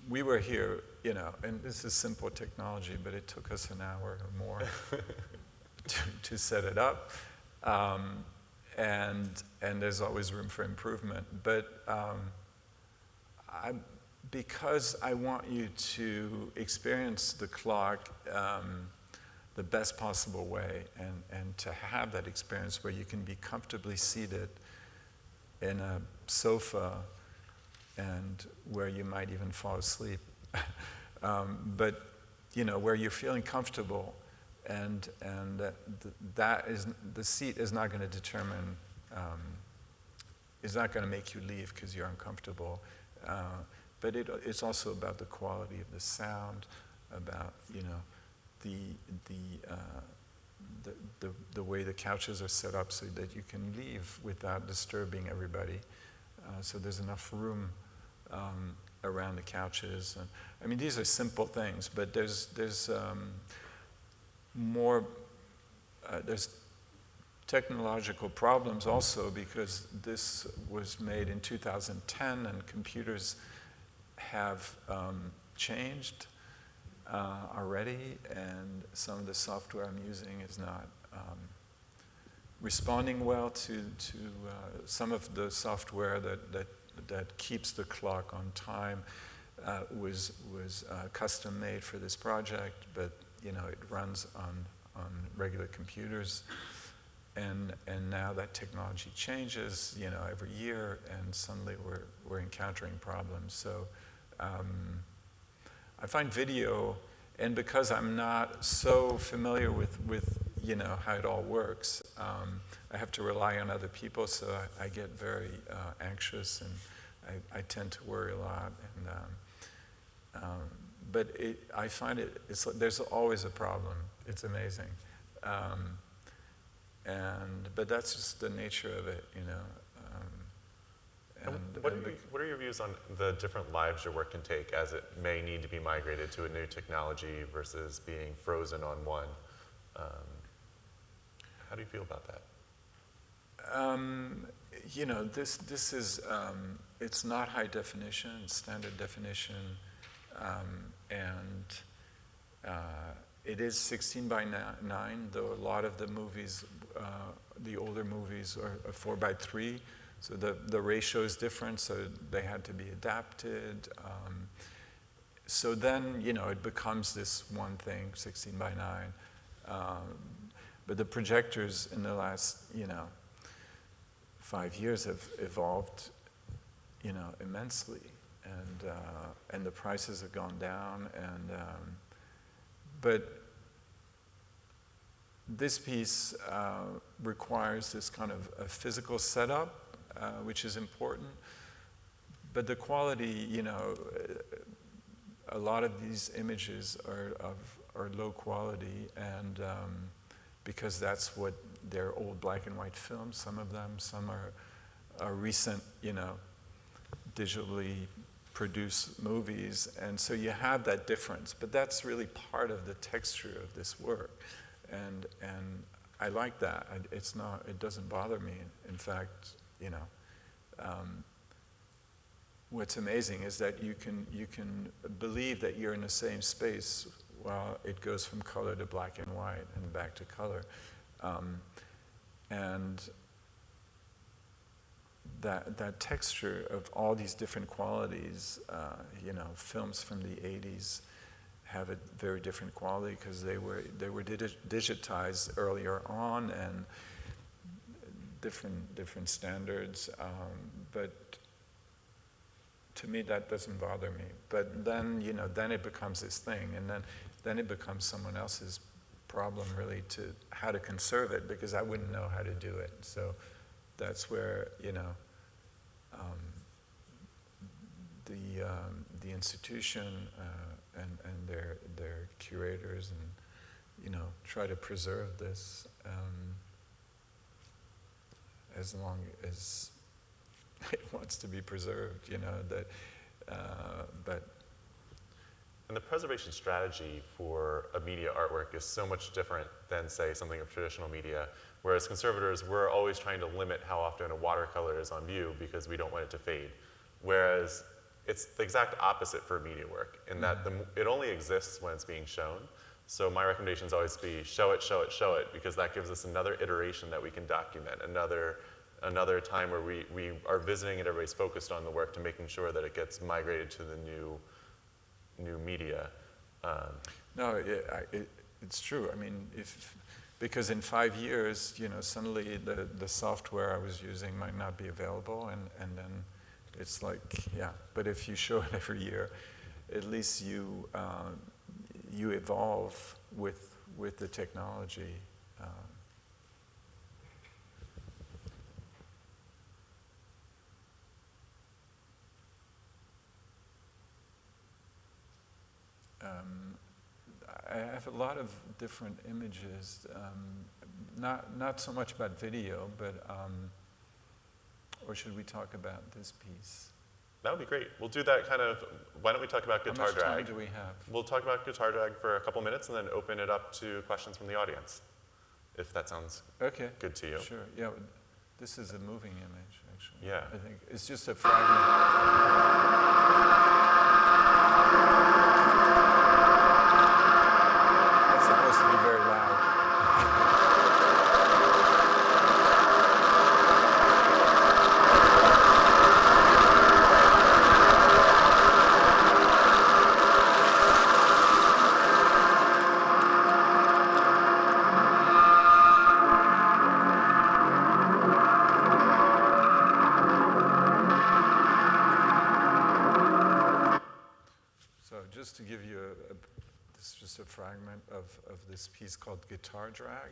we were here, and this is simple technology, but it took us an hour or more to set it up, and there's always room for improvement. But because I want you to experience the clock the best possible way, and to have that experience where you can be comfortably seated in a sofa, and where you might even fall asleep, but where you're feeling comfortable, and that is, the seat is not going to determine, is not going to make you leave because you're uncomfortable, but it's also about the quality of the sound, about the way the couches are set up so that you can leave without disturbing everybody. So there's enough room around the couches. And, I mean, these are simple things, but there's more, there's technological problems also, because this was made in 2010 and computers have changed already, and some of the software I'm using is not responding well to some of the software that keeps the clock on time. Was custom made for this project, but it runs on regular computers, and now that technology changes every year, and suddenly we're encountering problems. So I find video, and because I'm not so familiar with how it all works, I have to rely on other people, so I get very anxious, and I tend to worry a lot. And but I find there's always a problem. It's amazing, but that's just the nature of it, What are your views on the different lives your work can take, as it may need to be migrated to a new technology versus being frozen on one? How do you feel about that? This is, it's not high definition, it's standard definition, and it is 16 by 9, though a lot of the movies, the older movies are 4 by 3, so the ratio is different, so they had to be adapted. So then, it becomes this one thing, 16 by 9. But the projectors in the last, 5 years have evolved, immensely, and the prices have gone down, but this piece requires this kind of a physical setup, which is important. But the quality, you know, a lot of these images are low quality, and because that's what they're old black and white films. Some of them, some are recent, you know, digitally produced movies, and so you have that difference. But that's really part of the texture of this work, and I like that. It's not. It doesn't bother me. In fact, you know. What's amazing is that you can believe that you're in the same space while it goes from color to black and white and back to color, and that texture of all these different qualities. You know, films from the '80s have a very different quality because they were digitized earlier on, and different standards, but to me, that doesn't bother me. But then, you know, then it becomes this thing, and then it becomes someone else's problem, really, to how to conserve it, because I wouldn't know how to do it. So that's where, you know, the institution and their curators, and, you know, try to preserve this as long as it wants to be preserved, you know, that, but. And the preservation strategy for a media artwork is so much different than, say, something of traditional media, whereas conservators, we're always trying to limit how often a watercolor is on view because we don't want it to fade. Whereas it's the exact opposite for media work, in that it only exists when it's being shown. So my recommendation is always to be show it, show it, show it, because that gives us another iteration that we can document, another time where we are visiting and everybody's focused on the work to making sure that it gets migrated to the new media. No, it's true. I mean, because in 5 years, you know, suddenly the software I was using might not be available, and then it's like, yeah. But if you show it every year, at least you evolve with the technology. I have a lot of different images, not so much about video, but, or should we talk about this piece? That would be great. We'll do that kind of, why don't we talk about guitar drag? How much time do we have? We'll talk about guitar drag for a couple minutes and then open it up to questions from the audience, if that sounds good to you. Sure, yeah. This is a moving image, actually. Yeah. I think it's just a fragment. That's supposed to be very loud. Just to give you this is just a fragment of this piece called Guitar Drag,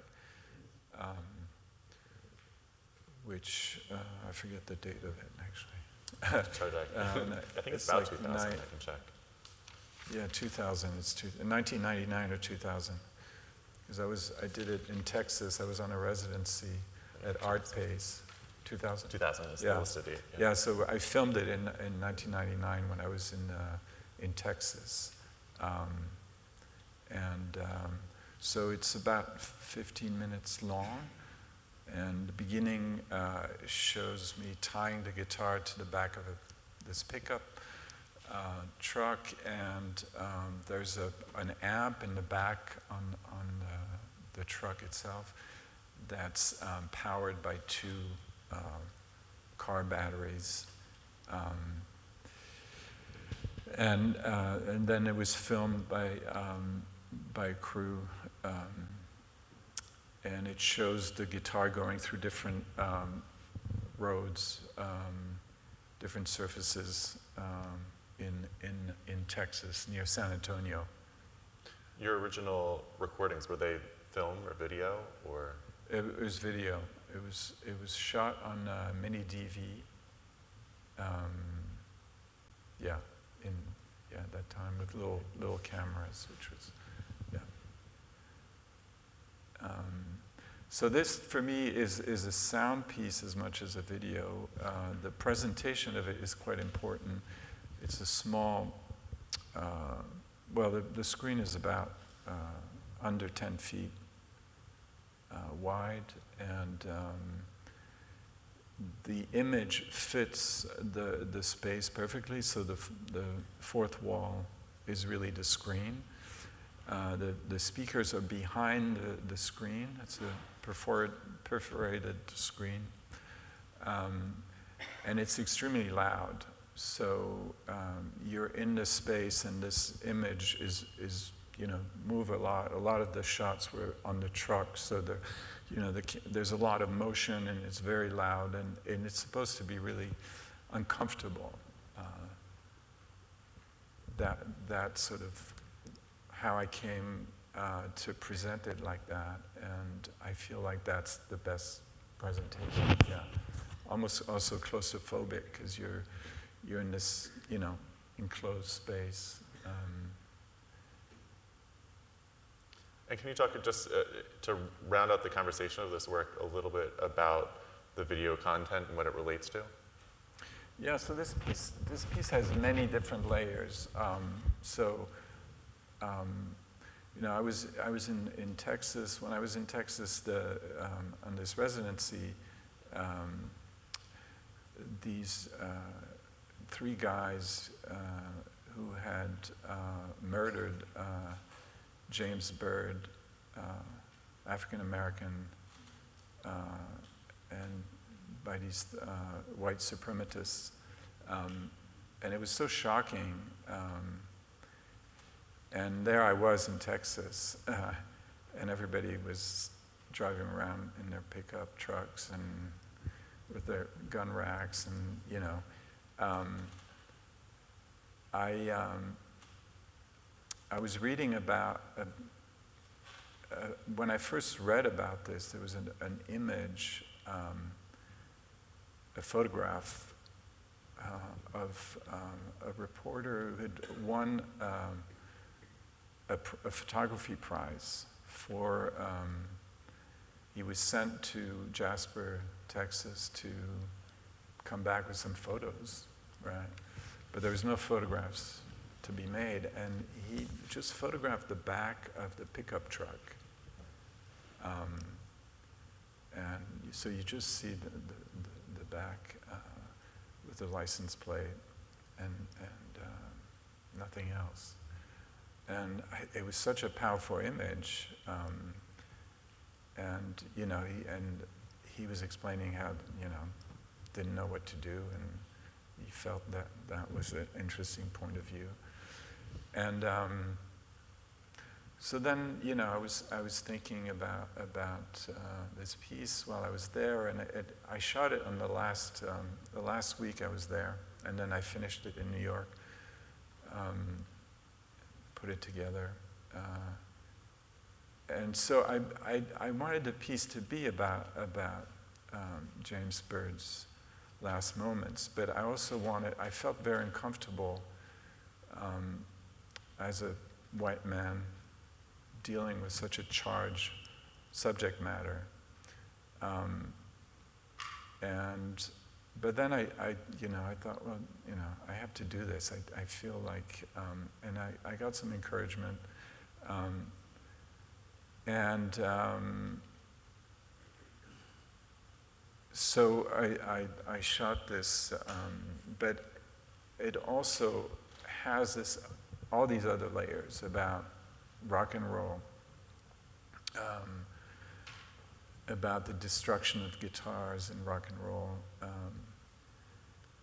which I forget the date of it, actually. Guitar drag. I think it's about like 2000, I can check. Yeah, 2000, 1999 or 2000. Because I did it in Texas. I was on a residency at Art Pace. 2000? 2000 is the listed date. Yeah, so I filmed it in 1999 when I was in Texas. So it's about 15 minutes long, and the beginning shows me tying the guitar to the back of this pickup truck, and there's an amp in the back on the truck itself that's powered by two car batteries. And then it was filmed by a crew, and it shows the guitar going through different roads, different surfaces in Texas near San Antonio. Your original recordings, were they film or video, or? It was video. It was shot on mini DV. Yeah, at that time with little cameras, which was, yeah. So this, for me, is a sound piece as much as a video. The presentation of it is quite important. It's a small, the screen is about under 10 feet wide, and the image fits the space perfectly, so the fourth wall is really the screen. The speakers are behind the screen. It's a perforated screen. And it's extremely loud. So you're in this space, and this image is move a lot. A lot of the shots were on the truck, so there's a lot of motion, and it's very loud, and it's supposed to be really uncomfortable. That sort of how I came to present it like that, and I feel like that's the best presentation. Yeah, almost also claustrophobic because you're in this enclosed space. And can you talk just to round out the conversation of this work a little bit about the video content and what it relates to? Yeah, so this piece has many different layers. I was in Texas. When I was in Texas on this residency, these three guys who had murdered James Byrd, African American, and by these white supremacists, and it was so shocking. And there I was in Texas, and everybody was driving around in their pickup trucks and with their gun racks, and I was reading about, when I first read about this, there was an image, a photograph of a reporter who had won a photography prize for, he was sent to Jasper, Texas to come back with some photos, right? But there was no photographs to be made, and he just photographed the back of the pickup truck. And so you just see the back with the license plate and nothing else. And it was such a powerful image, and he was explaining how didn't know what to do, and he felt that was an interesting point of view. And so then I was thinking about this piece while I was there, and I shot it on the last week I was there, and then I finished it in New York. Put it together, and so I wanted the piece to be about James Byrd's last moments, but I also I felt very uncomfortable as a white man dealing with such a charged subject matter, but then I thought, well, I have to do this. I feel like, and I got some encouragement, so I shot this, but it also has all these other layers about rock and roll, about the destruction of guitars in rock and roll.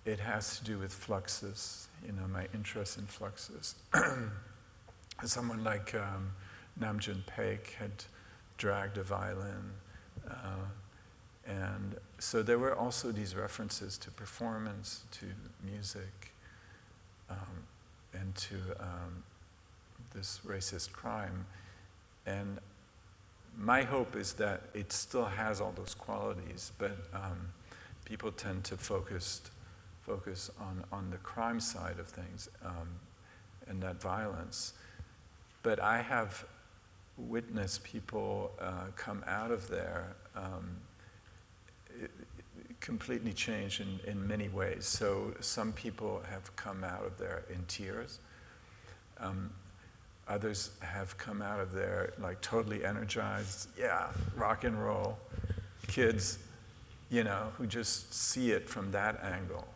It has to do with fluxus, my interest in fluxus. Someone like Namjoon Paik had dragged a violin, and so there were also these references to performance, to music, and to this racist crime. And my hope is that it still has all those qualities, but people tend to focus on the crime side of things and that violence. But I have witnessed people come out of there completely changed in many ways. So some people have come out of there in tears. Others have come out of there like totally energized, yeah, rock and roll. Kids, you know, who just see it from that angle.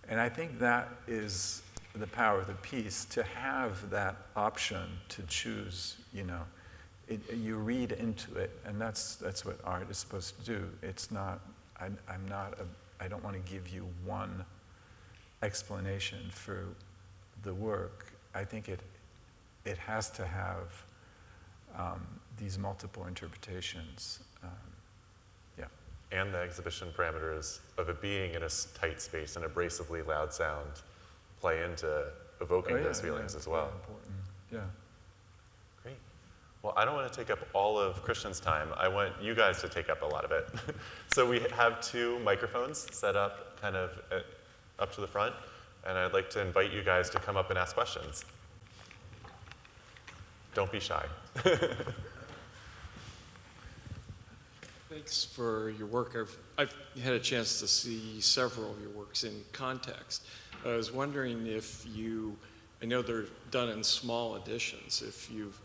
And I think that is the power of the piece, to have that option to choose, you know. You read into it, and that's what art is supposed to do. It's not, I don't want to give you one explanation for the work. I think it has to have these multiple interpretations. Yeah. And the exhibition parameters of it being in a tight space and abrasively loud sound play into evoking those feelings as well. Important. Yeah. Great. Well, I don't want to take up all of Christian's time. I want you guys to take up a lot of it. So we have 2 microphones set up kind of up to the front, and I'd like to invite you guys to come up and ask questions. Don't be shy. Thanks for your work. I've had a chance to see several of your works in context. I was wondering if I know they're done in small editions, if you've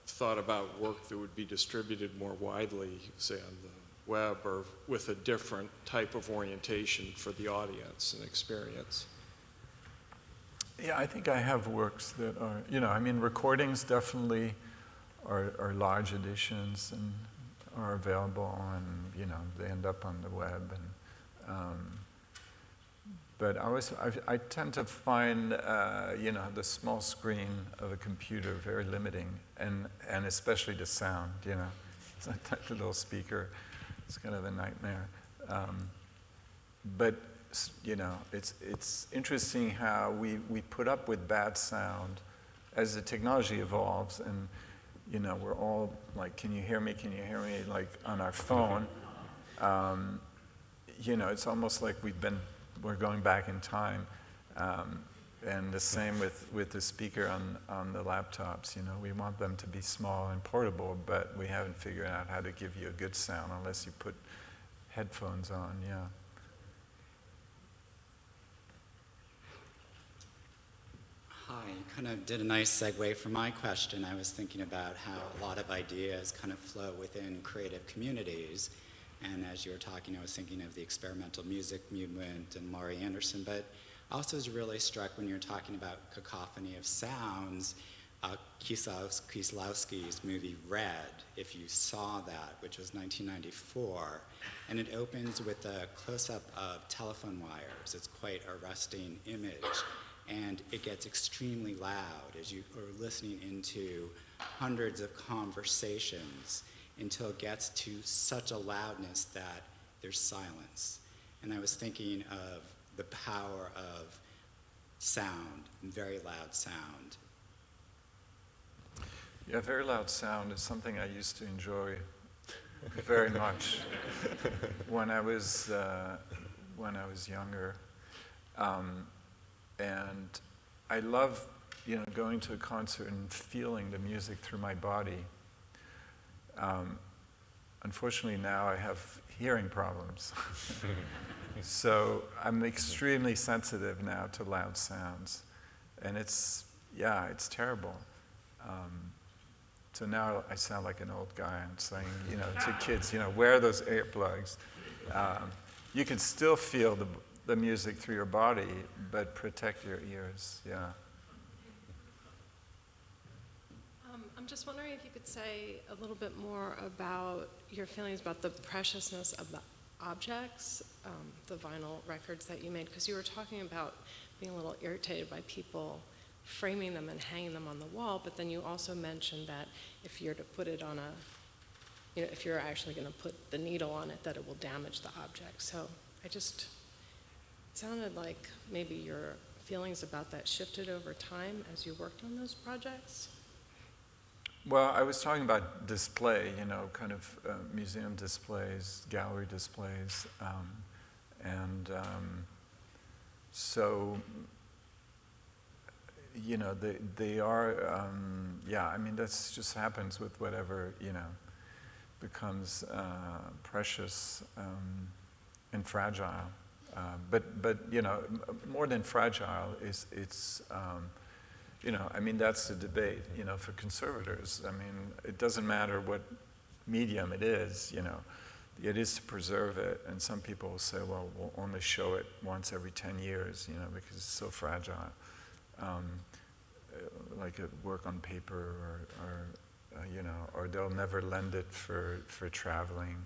thought about work that would be distributed more widely, say on the web, or with a different type of orientation for the audience and experience. Yeah, I think I have works that are, you know, I mean, recordings definitely are large editions and are available on, you know, they end up on the web. And but I tend to find, you know, the small screen of a computer very limiting, and especially the sound, you know. It's like that little speaker. It's kind of a nightmare. But you know, it's interesting how we put up with bad sound as the technology evolves, and you know, we're all like, can you hear me, like on our phone. You know, it's almost like we're going back in time. And the same with the speaker on the laptops, you know, we want them to be small and portable, but we haven't figured out how to give you a good sound unless you put headphones on, yeah. Hi, you kind of did a nice segue for my question. I was thinking about how a lot of ideas kind of flow within creative communities. And as you were talking, I was thinking of the experimental music movement and Laurie Anderson, but I also was really struck when you were talking about cacophony of sounds, Kieslowski's movie Red, if you saw that, which was 1994. And it opens with a close-up of telephone wires. It's quite a arresting image. And it gets extremely loud as you are listening into hundreds of conversations until it gets to such a loudness that there's silence. And I was thinking of the power of sound, very loud sound. Yeah, very loud sound is something I used to enjoy very much when I was younger. And I love, you know, going to a concert and feeling the music through my body. Unfortunately, now I have hearing problems. So I'm extremely sensitive now to loud sounds. And it's terrible. So now I sound like an old guy. I'm saying, you know, to kids, you know, wear those earplugs. You can still feel the music through your body, but protect your ears, yeah. I'm just wondering if you could say a little bit more about your feelings about the preciousness of the objects, the vinyl records that you made, because you were talking about being a little irritated by people framing them and hanging them on the wall, but then you also mentioned that if you're to put it on if you're actually going to put the needle on it, that it will damage the object. So it sounded like maybe your feelings about that shifted over time as you worked on those projects. Well, I was talking about display, kind of museum displays, gallery displays, and so, they are, yeah, I mean, that's just happens with whatever, becomes precious and fragile. But more than fragile it's I mean, that's the debate, for conservators. I mean, it doesn't matter what medium it is, it is to preserve it. And some people will say, well, we'll only show it once every 10 years, because it's so fragile. Like a work on paper or they'll never lend it for traveling.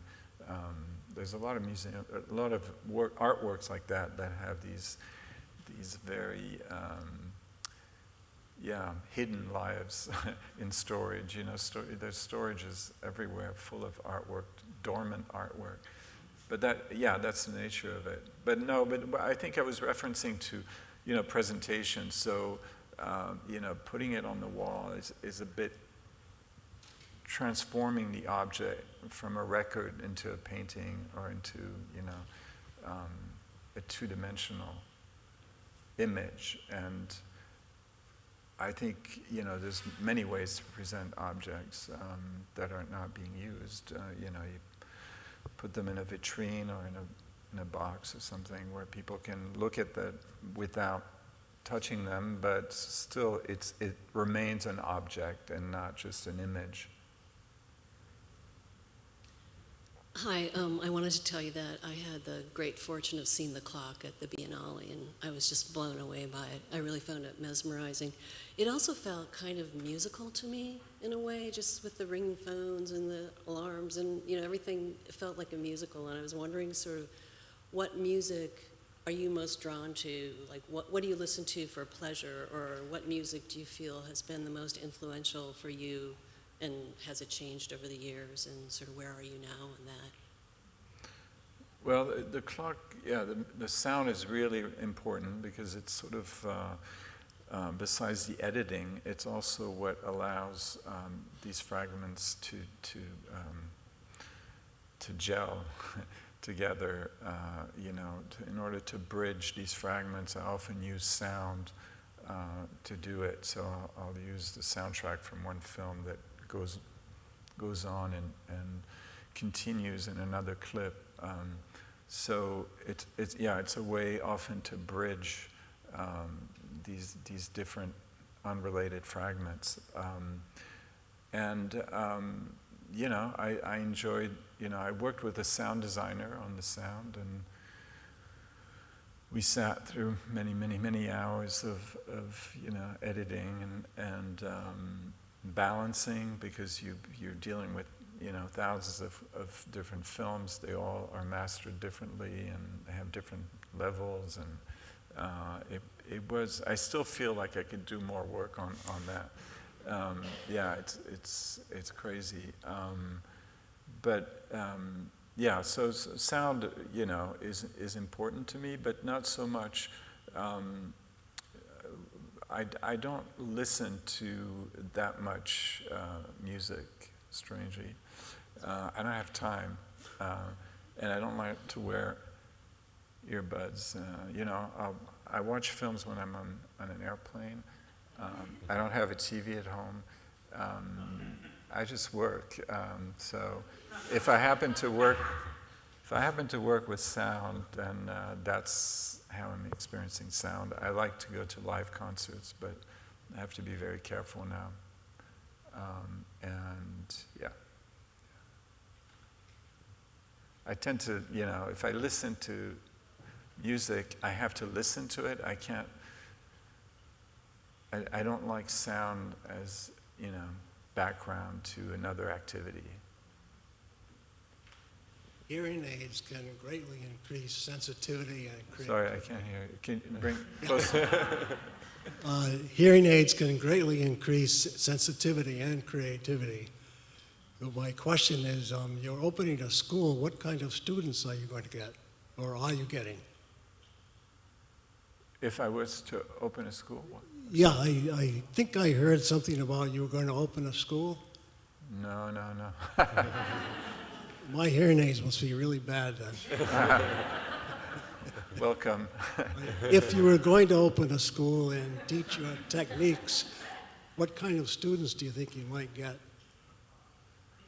There's a lot of artworks like that have these very hidden lives in storage. There's storages everywhere full of artwork, dormant artwork. But that's the nature of it. But I think I was referencing to, presentation. So, putting it on the wall is a bit transforming the object from a record into a painting or into, a two-dimensional image. And I think, there's many ways to present objects that are not being used. You put them in a vitrine or in a box or something where people can look at that without touching them, but still it remains an object and not just an image. Hi, I wanted to tell you that I had the great fortune of seeing the clock at the Biennale, and I was just blown away by it. I really found it mesmerizing. It also felt kind of musical to me, in a way, just with the ringing phones and the alarms and, everything felt like a musical. And I was wondering sort of what music are you most drawn to? Like, what do you listen to for pleasure, or what music do you feel has been the most influential for you? And has it changed over the years, and sort of where are you now in that? Well, the clock, the sound is really important because it's sort of, besides the editing, it's also what allows these fragments to gel together, in order to bridge these fragments. I often use sound to do it, so I'll use the soundtrack from one film that goes on and continues in another clip. So it's a way often to bridge these different unrelated fragments. I enjoyed, I worked with a sound designer on the sound, and we sat through many hours of editing and balancing, because you're dealing with thousands of different films. They all are mastered differently and they have different levels, and it was. I still feel like I could do more work on that. It's crazy, so sound is important to me, but not so much. I don't listen to that much music, strangely. I don't have time, and I don't like to wear earbuds. I watch films when I'm on an airplane. I don't have a TV at home. I just work. So if I happen to work with sound, then that's how I'm experiencing sound. I like to go to live concerts, but I have to be very careful now. I tend to, if I listen to music, I have to listen to it. I can't, I don't like sound as, background to another activity. Hearing aids can greatly increase sensitivity and creativity. Sorry, I can't hear you. Can you bring closer? Hearing aids can greatly increase sensitivity and creativity. But my question is, you're opening a school. What kind of students are you going to get, or are you getting? If I was to open a school? What? Yeah, I think I heard something about you were going to open a school. No. My hearing aids must be really bad then. Welcome. If you were going to open a school and teach your techniques, what kind of students do you think you might get?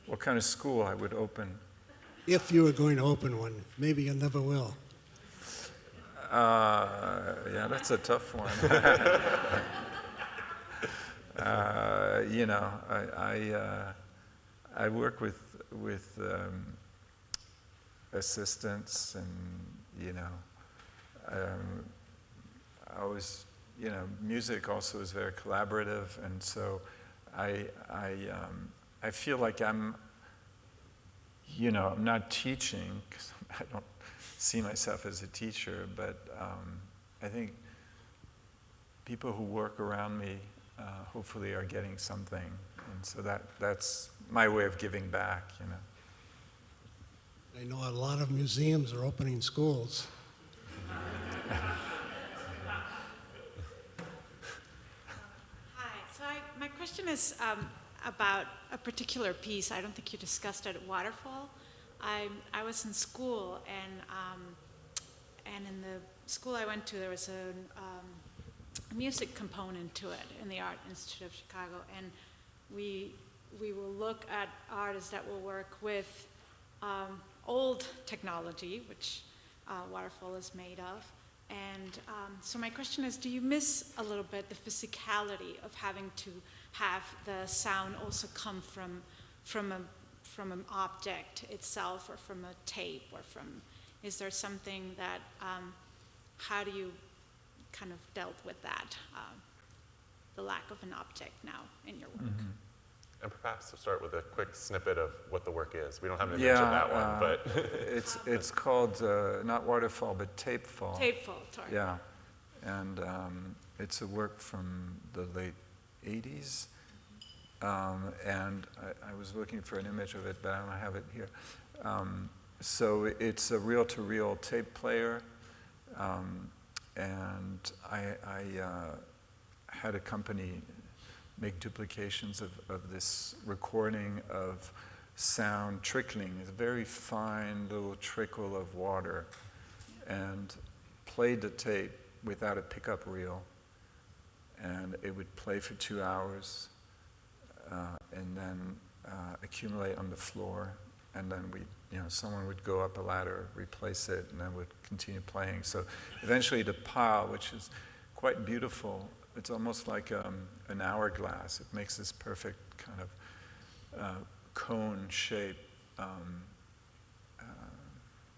What kind of school I would open? If you were going to open one, maybe you never will. Yeah, that's a tough one. You know, I work with assistants, and you know, I always, you know, music also is very collaborative, and so I feel like I'm, you know, I'm not teaching, 'cause I don't see myself as a teacher, but I think people who work around me hopefully are getting something, and so that's my way of giving back, you know. I know a lot of museums are opening schools. Hi. So my question is about a particular piece. I don't think you discussed it at Waterfall. I was in school, and in the school I went to, there was a music component to it in the Art Institute of Chicago, and we will look at artists that will work with old technology, which Waterfall is made of. And so my question is, do you miss a little bit the physicality of having to have the sound also come from an object itself, or from a tape, or is there something that, how do you kind of dealt with that, the lack of an object now in your work? Mm-hmm. And perhaps to start with a quick snippet of what the work is. We don't have an image of that one, but it's called not Waterfall, but Tapefall. Tapefall, sorry. Yeah, and it's a work from the late 80s, and I was looking for an image of it, but I don't have it here. So it's a reel-to-reel tape player, and I had a company make duplications of this recording of sound trickling, a very fine little trickle of water, and played the tape without a pickup reel, and it would play for 2 hours, and then accumulate on the floor, and then someone would go up a ladder, replace it, and then would continue playing. So eventually the pile, which is quite beautiful, it's almost like an hourglass. It makes this perfect kind of cone shape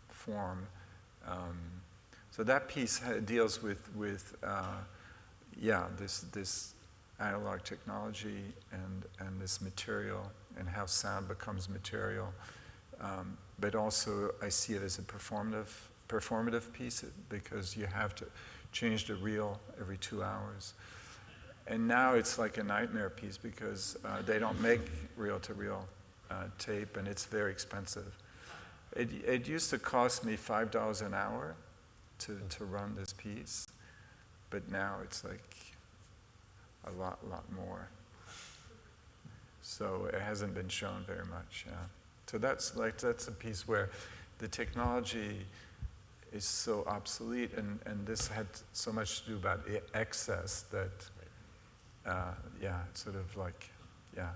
form. So that piece deals with this analog technology and this material, and how sound becomes material. But also I see it as a performative piece, because you have to change the reel every 2 hours. And now it's like a nightmare piece, because they don't make reel-to-reel tape, and it's very expensive. It used to cost me $5 an hour to run this piece, but now it's like a lot more. So it hasn't been shown very much. Yeah. So that's a piece where the technology is so obsolete, and this had so much to do about excess that, it's sort of like, I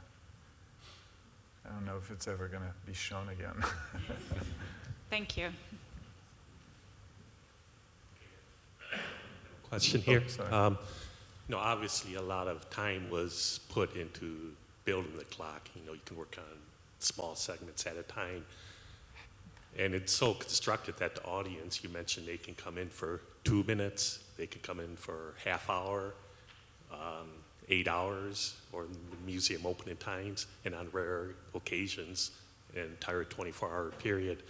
don't know if it's ever going to be shown again. Thank you. Question here. Sorry. Obviously a lot of time was put into building the clock. You can work on small segments at a time. And it's so constructed that the audience, you mentioned they can come in for 2 minutes, they can come in for half hour, 8 hours, or the museum opening times, and on rare occasions, an entire 24-hour period.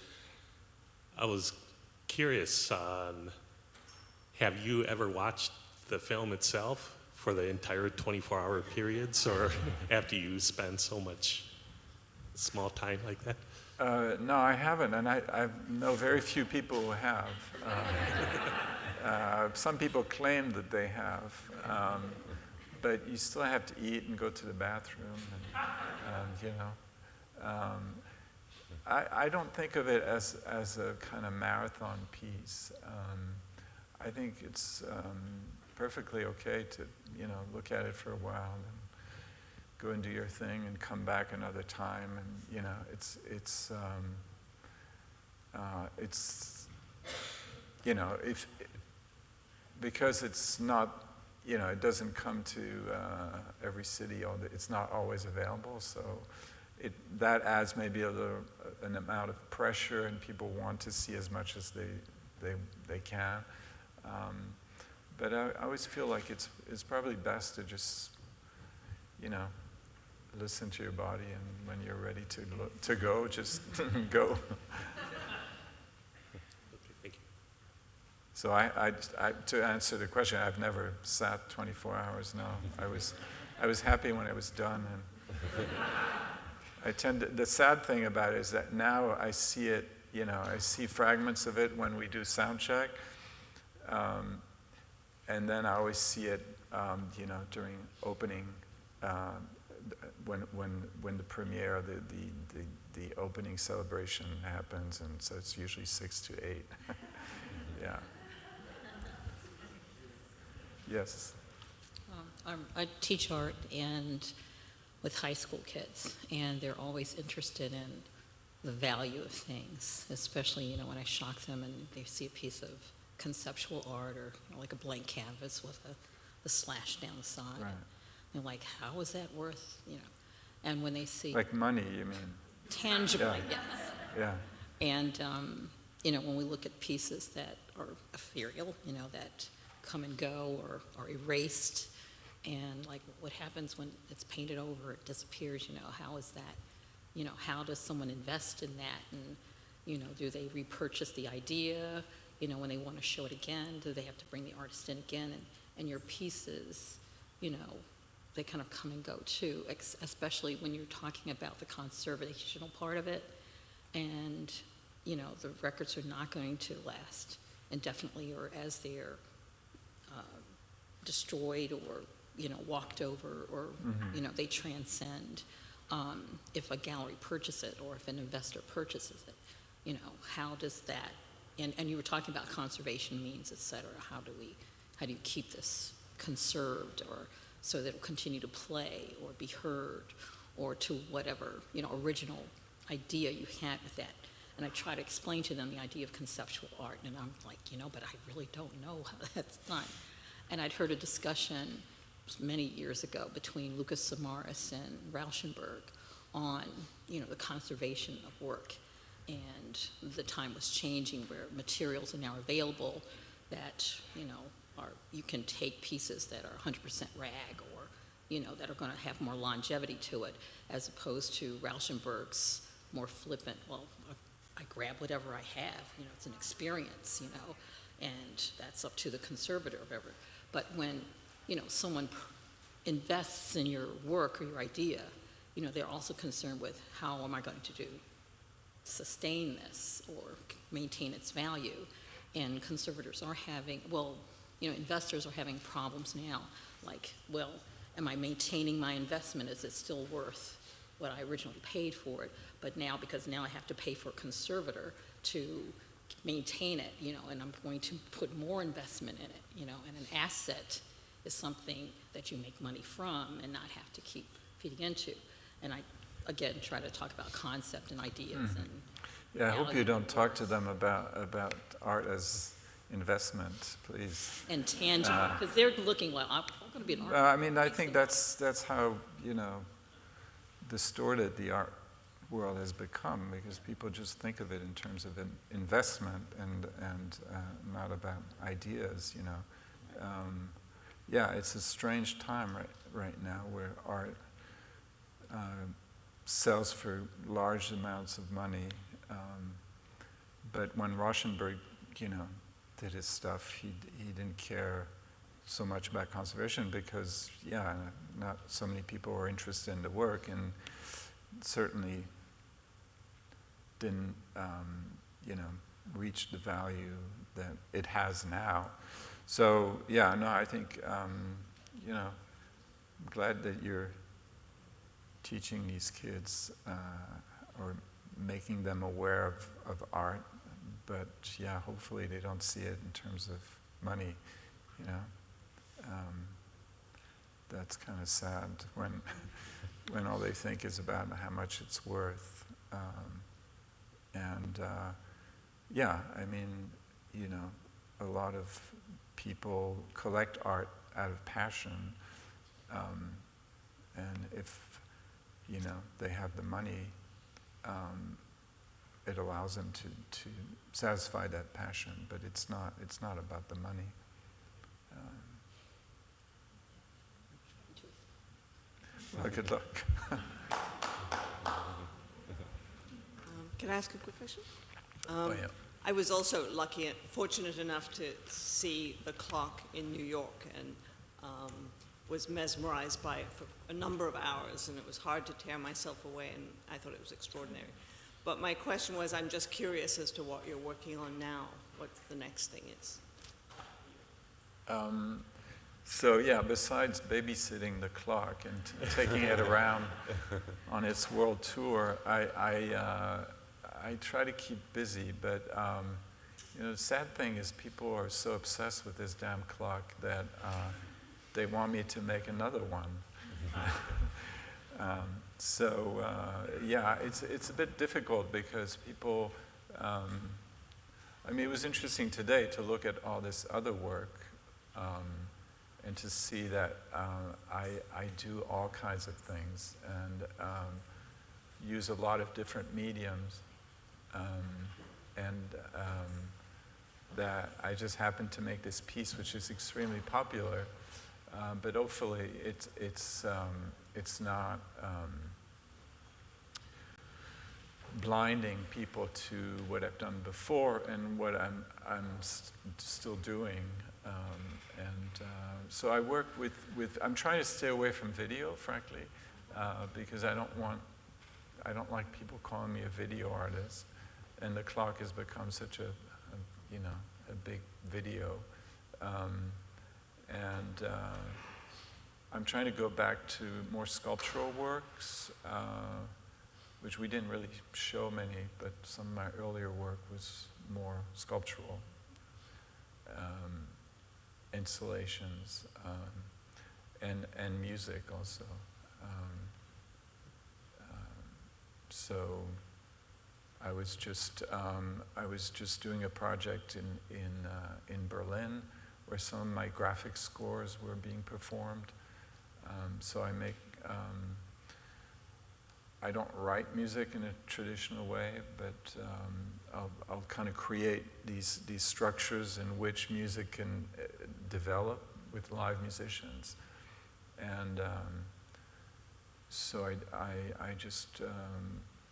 I was curious on, have you ever watched the film itself for the entire 24-hour periods, or after you spend so much small time like that? No, I haven't, and I know very few people who have. Some people claim that they have, but you still have to eat and go to the bathroom, and I don't think of it as a kind of marathon piece. I think it's perfectly okay to, look at it for a while and go and do your thing and come back another time. And, because it's not, it doesn't come to every city, it's not always available, so that adds maybe an amount of pressure, and people want to see as much as they can. But I always feel like it's probably best to just, listen to your body, and when you're ready to go, just go. Okay, thank you. So to answer the question, I've never sat 24 hours. No, I was happy when it was done, and the sad thing about it is that now I see it. I see fragments of it when we do sound check, and then I always see it, during opening, when the premiere, the opening celebration happens, and so it's usually 6 to 8. Yeah. Yes. I teach art and with high school kids, and they're always interested in the value of things, especially when I shock them and they see a piece of conceptual art or like a blank canvas with a slash down the side. Right. They're like, how is that worth? And when they see Like money, you mean? tangibly, Yeah. yes. Yeah. And when we look at pieces that are ethereal, that come and go or are erased, and like what happens when it's painted over, it disappears, how is that, how does someone invest in that? And, do they repurchase the idea, when they want to show it again? Do they have to bring the artist in again? And your pieces, they kind of come and go too, especially when you're talking about the conservational part of it. And, the records are not going to last indefinitely, or as they're destroyed or, walked over, or, they transcend. If a gallery purchases it, or if an investor purchases it, how does that, and you were talking about conservation means, et cetera, how do you keep this conserved, or so that it'll continue to play or be heard, or to whatever, original idea you had with that. And I try to explain to them the idea of conceptual art, and I'm like, but I really don't know how that's done. And I'd heard a discussion many years ago between Lucas Samaras and Rauschenberg on, the conservation of work. And the time was changing where materials are now available that, you can take pieces that are 100% rag, or, that are going to have more longevity to it, as opposed to Rauschenberg's more flippant, well, I grab whatever I have, it's an experience, and that's up to the conservator or whatever. But when, someone invests in your work or your idea, they're also concerned with how am I going to sustain this or maintain its value. And conservators are having, investors are having problems now, like, well, am I maintaining my investment? Is it still worth what I originally paid for it? But now, because now I have to pay for a conservator to maintain it, and I'm going to put more investment in it, and an asset is something that you make money from and not have to keep feeding into. And I, again, try to talk about concept and ideas. And yeah, I hope you don't talk to them about art as investment, please. And tangible, because they're looking, well, I'm going to be an artist. I mean, I think that's how, distorted the art world has become, because people just think of it in terms of an investment and not about ideas, Yeah, it's a strange time right now where art sells for large amounts of money. But when Rauschenberg, did his stuff, he didn't care so much about conservation because, not so many people were interested in the work, and certainly didn't, reach the value that it has now. So, I think, I'm glad that you're teaching these kids or making them aware of art. But yeah, hopefully they don't see it in terms of money, you know. That's kind of sad when all they think is about how much it's worth. Yeah, I mean, you know, a lot of people collect art out of passion, and if, you know, they have the money, it allows them to satisfy that passion, but it's not about the money. Well, good luck. Can I ask a quick question? Oh, yeah. I was also lucky and fortunate enough to see the clock in New York, and was mesmerized by it for a number of hours, and it was hard to tear myself away, and I thought it was extraordinary. But my question was, I'm just curious as to what you're working on now, what the next thing is. So yeah, besides babysitting the clock and taking it around on its world tour, I try to keep busy, but you know, the sad thing is people are so obsessed with this damn clock that they want me to make another one. Yeah, it's a bit difficult because people, I mean, it was interesting today to look at all this other work and to see that I do all kinds of things and use a lot of different mediums, that I just happened to make this piece which is extremely popular, but hopefully it's not blinding people to what I've done before and what I'm still doing. So I work with I'm trying to stay away from video, frankly, because I don't like people calling me a video artist, and the clock has become such a you know, a big video. I'm trying to go back to more sculptural works, which we didn't really show many, but some of my earlier work was more sculptural. Installations, and music also. So I was just doing a project in Berlin where some of my graphic scores were being performed. So I don't write music in a traditional way, but I'll kind of create these structures in which music can develop with live musicians. And so I just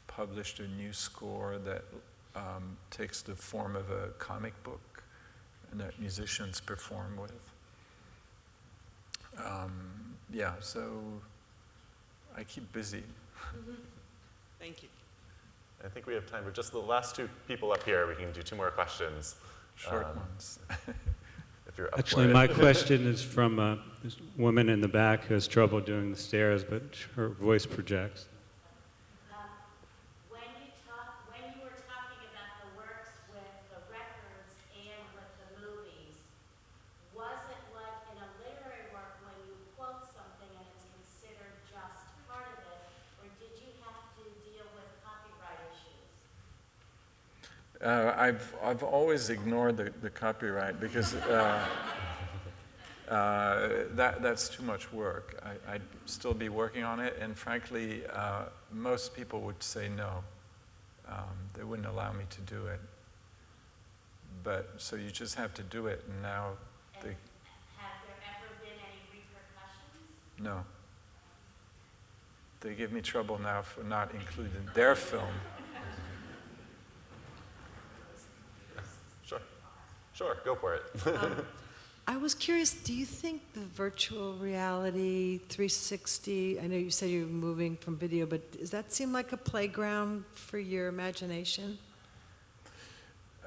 published a new score that takes the form of a comic book and that musicians perform with. Yeah, so I keep busy. Thank you. I think we have time for just the last two people up here. We can do two more questions. Short ones. If you're up Actually, for it. my question is from this woman in the back who has trouble doing the stairs, but her voice projects. When you were talking about the works with the records and with the movies, was it like in a literary work when you quote something and it's considered just part of it, or did you have to deal with copyright issues? I've always ignored the copyright because that's too much work. I'd still be working on it, and frankly, most people would say no. They wouldn't allow me to do it. But so you just have to do it, and now Have there ever been any repercussions? no. They give me trouble now for not including their film. Sure, go for it. I was curious, do you think the virtual reality 360, I know you said you're moving from video, but does that seem like a playground for your imagination?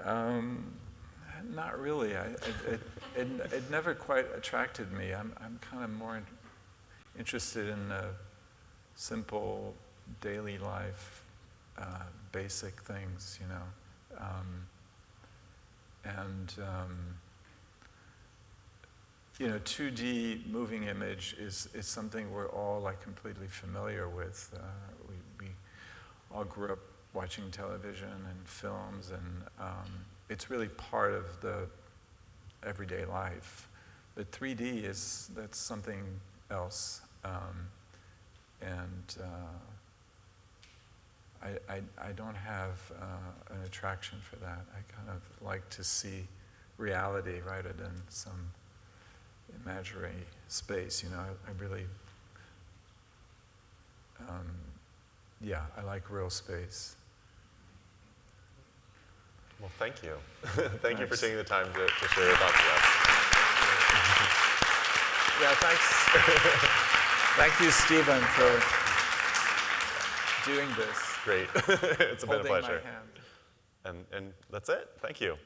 Not really. It never quite attracted me. I'm kind of more interested in simple daily life basic things, you know. You know, 2D moving image is something we're all like completely familiar with. We all grew up watching television and films, and it's really part of the everyday life. But 3D that's something else, I don't have an attraction for that. I kind of like to see reality rather than some imaginary space, you know. I really, yeah, I like real space. Well, thank you. Thank you for taking the time to share your thoughts with us. Yeah, thanks. Thank you, Stephen, for doing this. Great. It's been a Holding my pleasure. hand. And that's it. Thank you.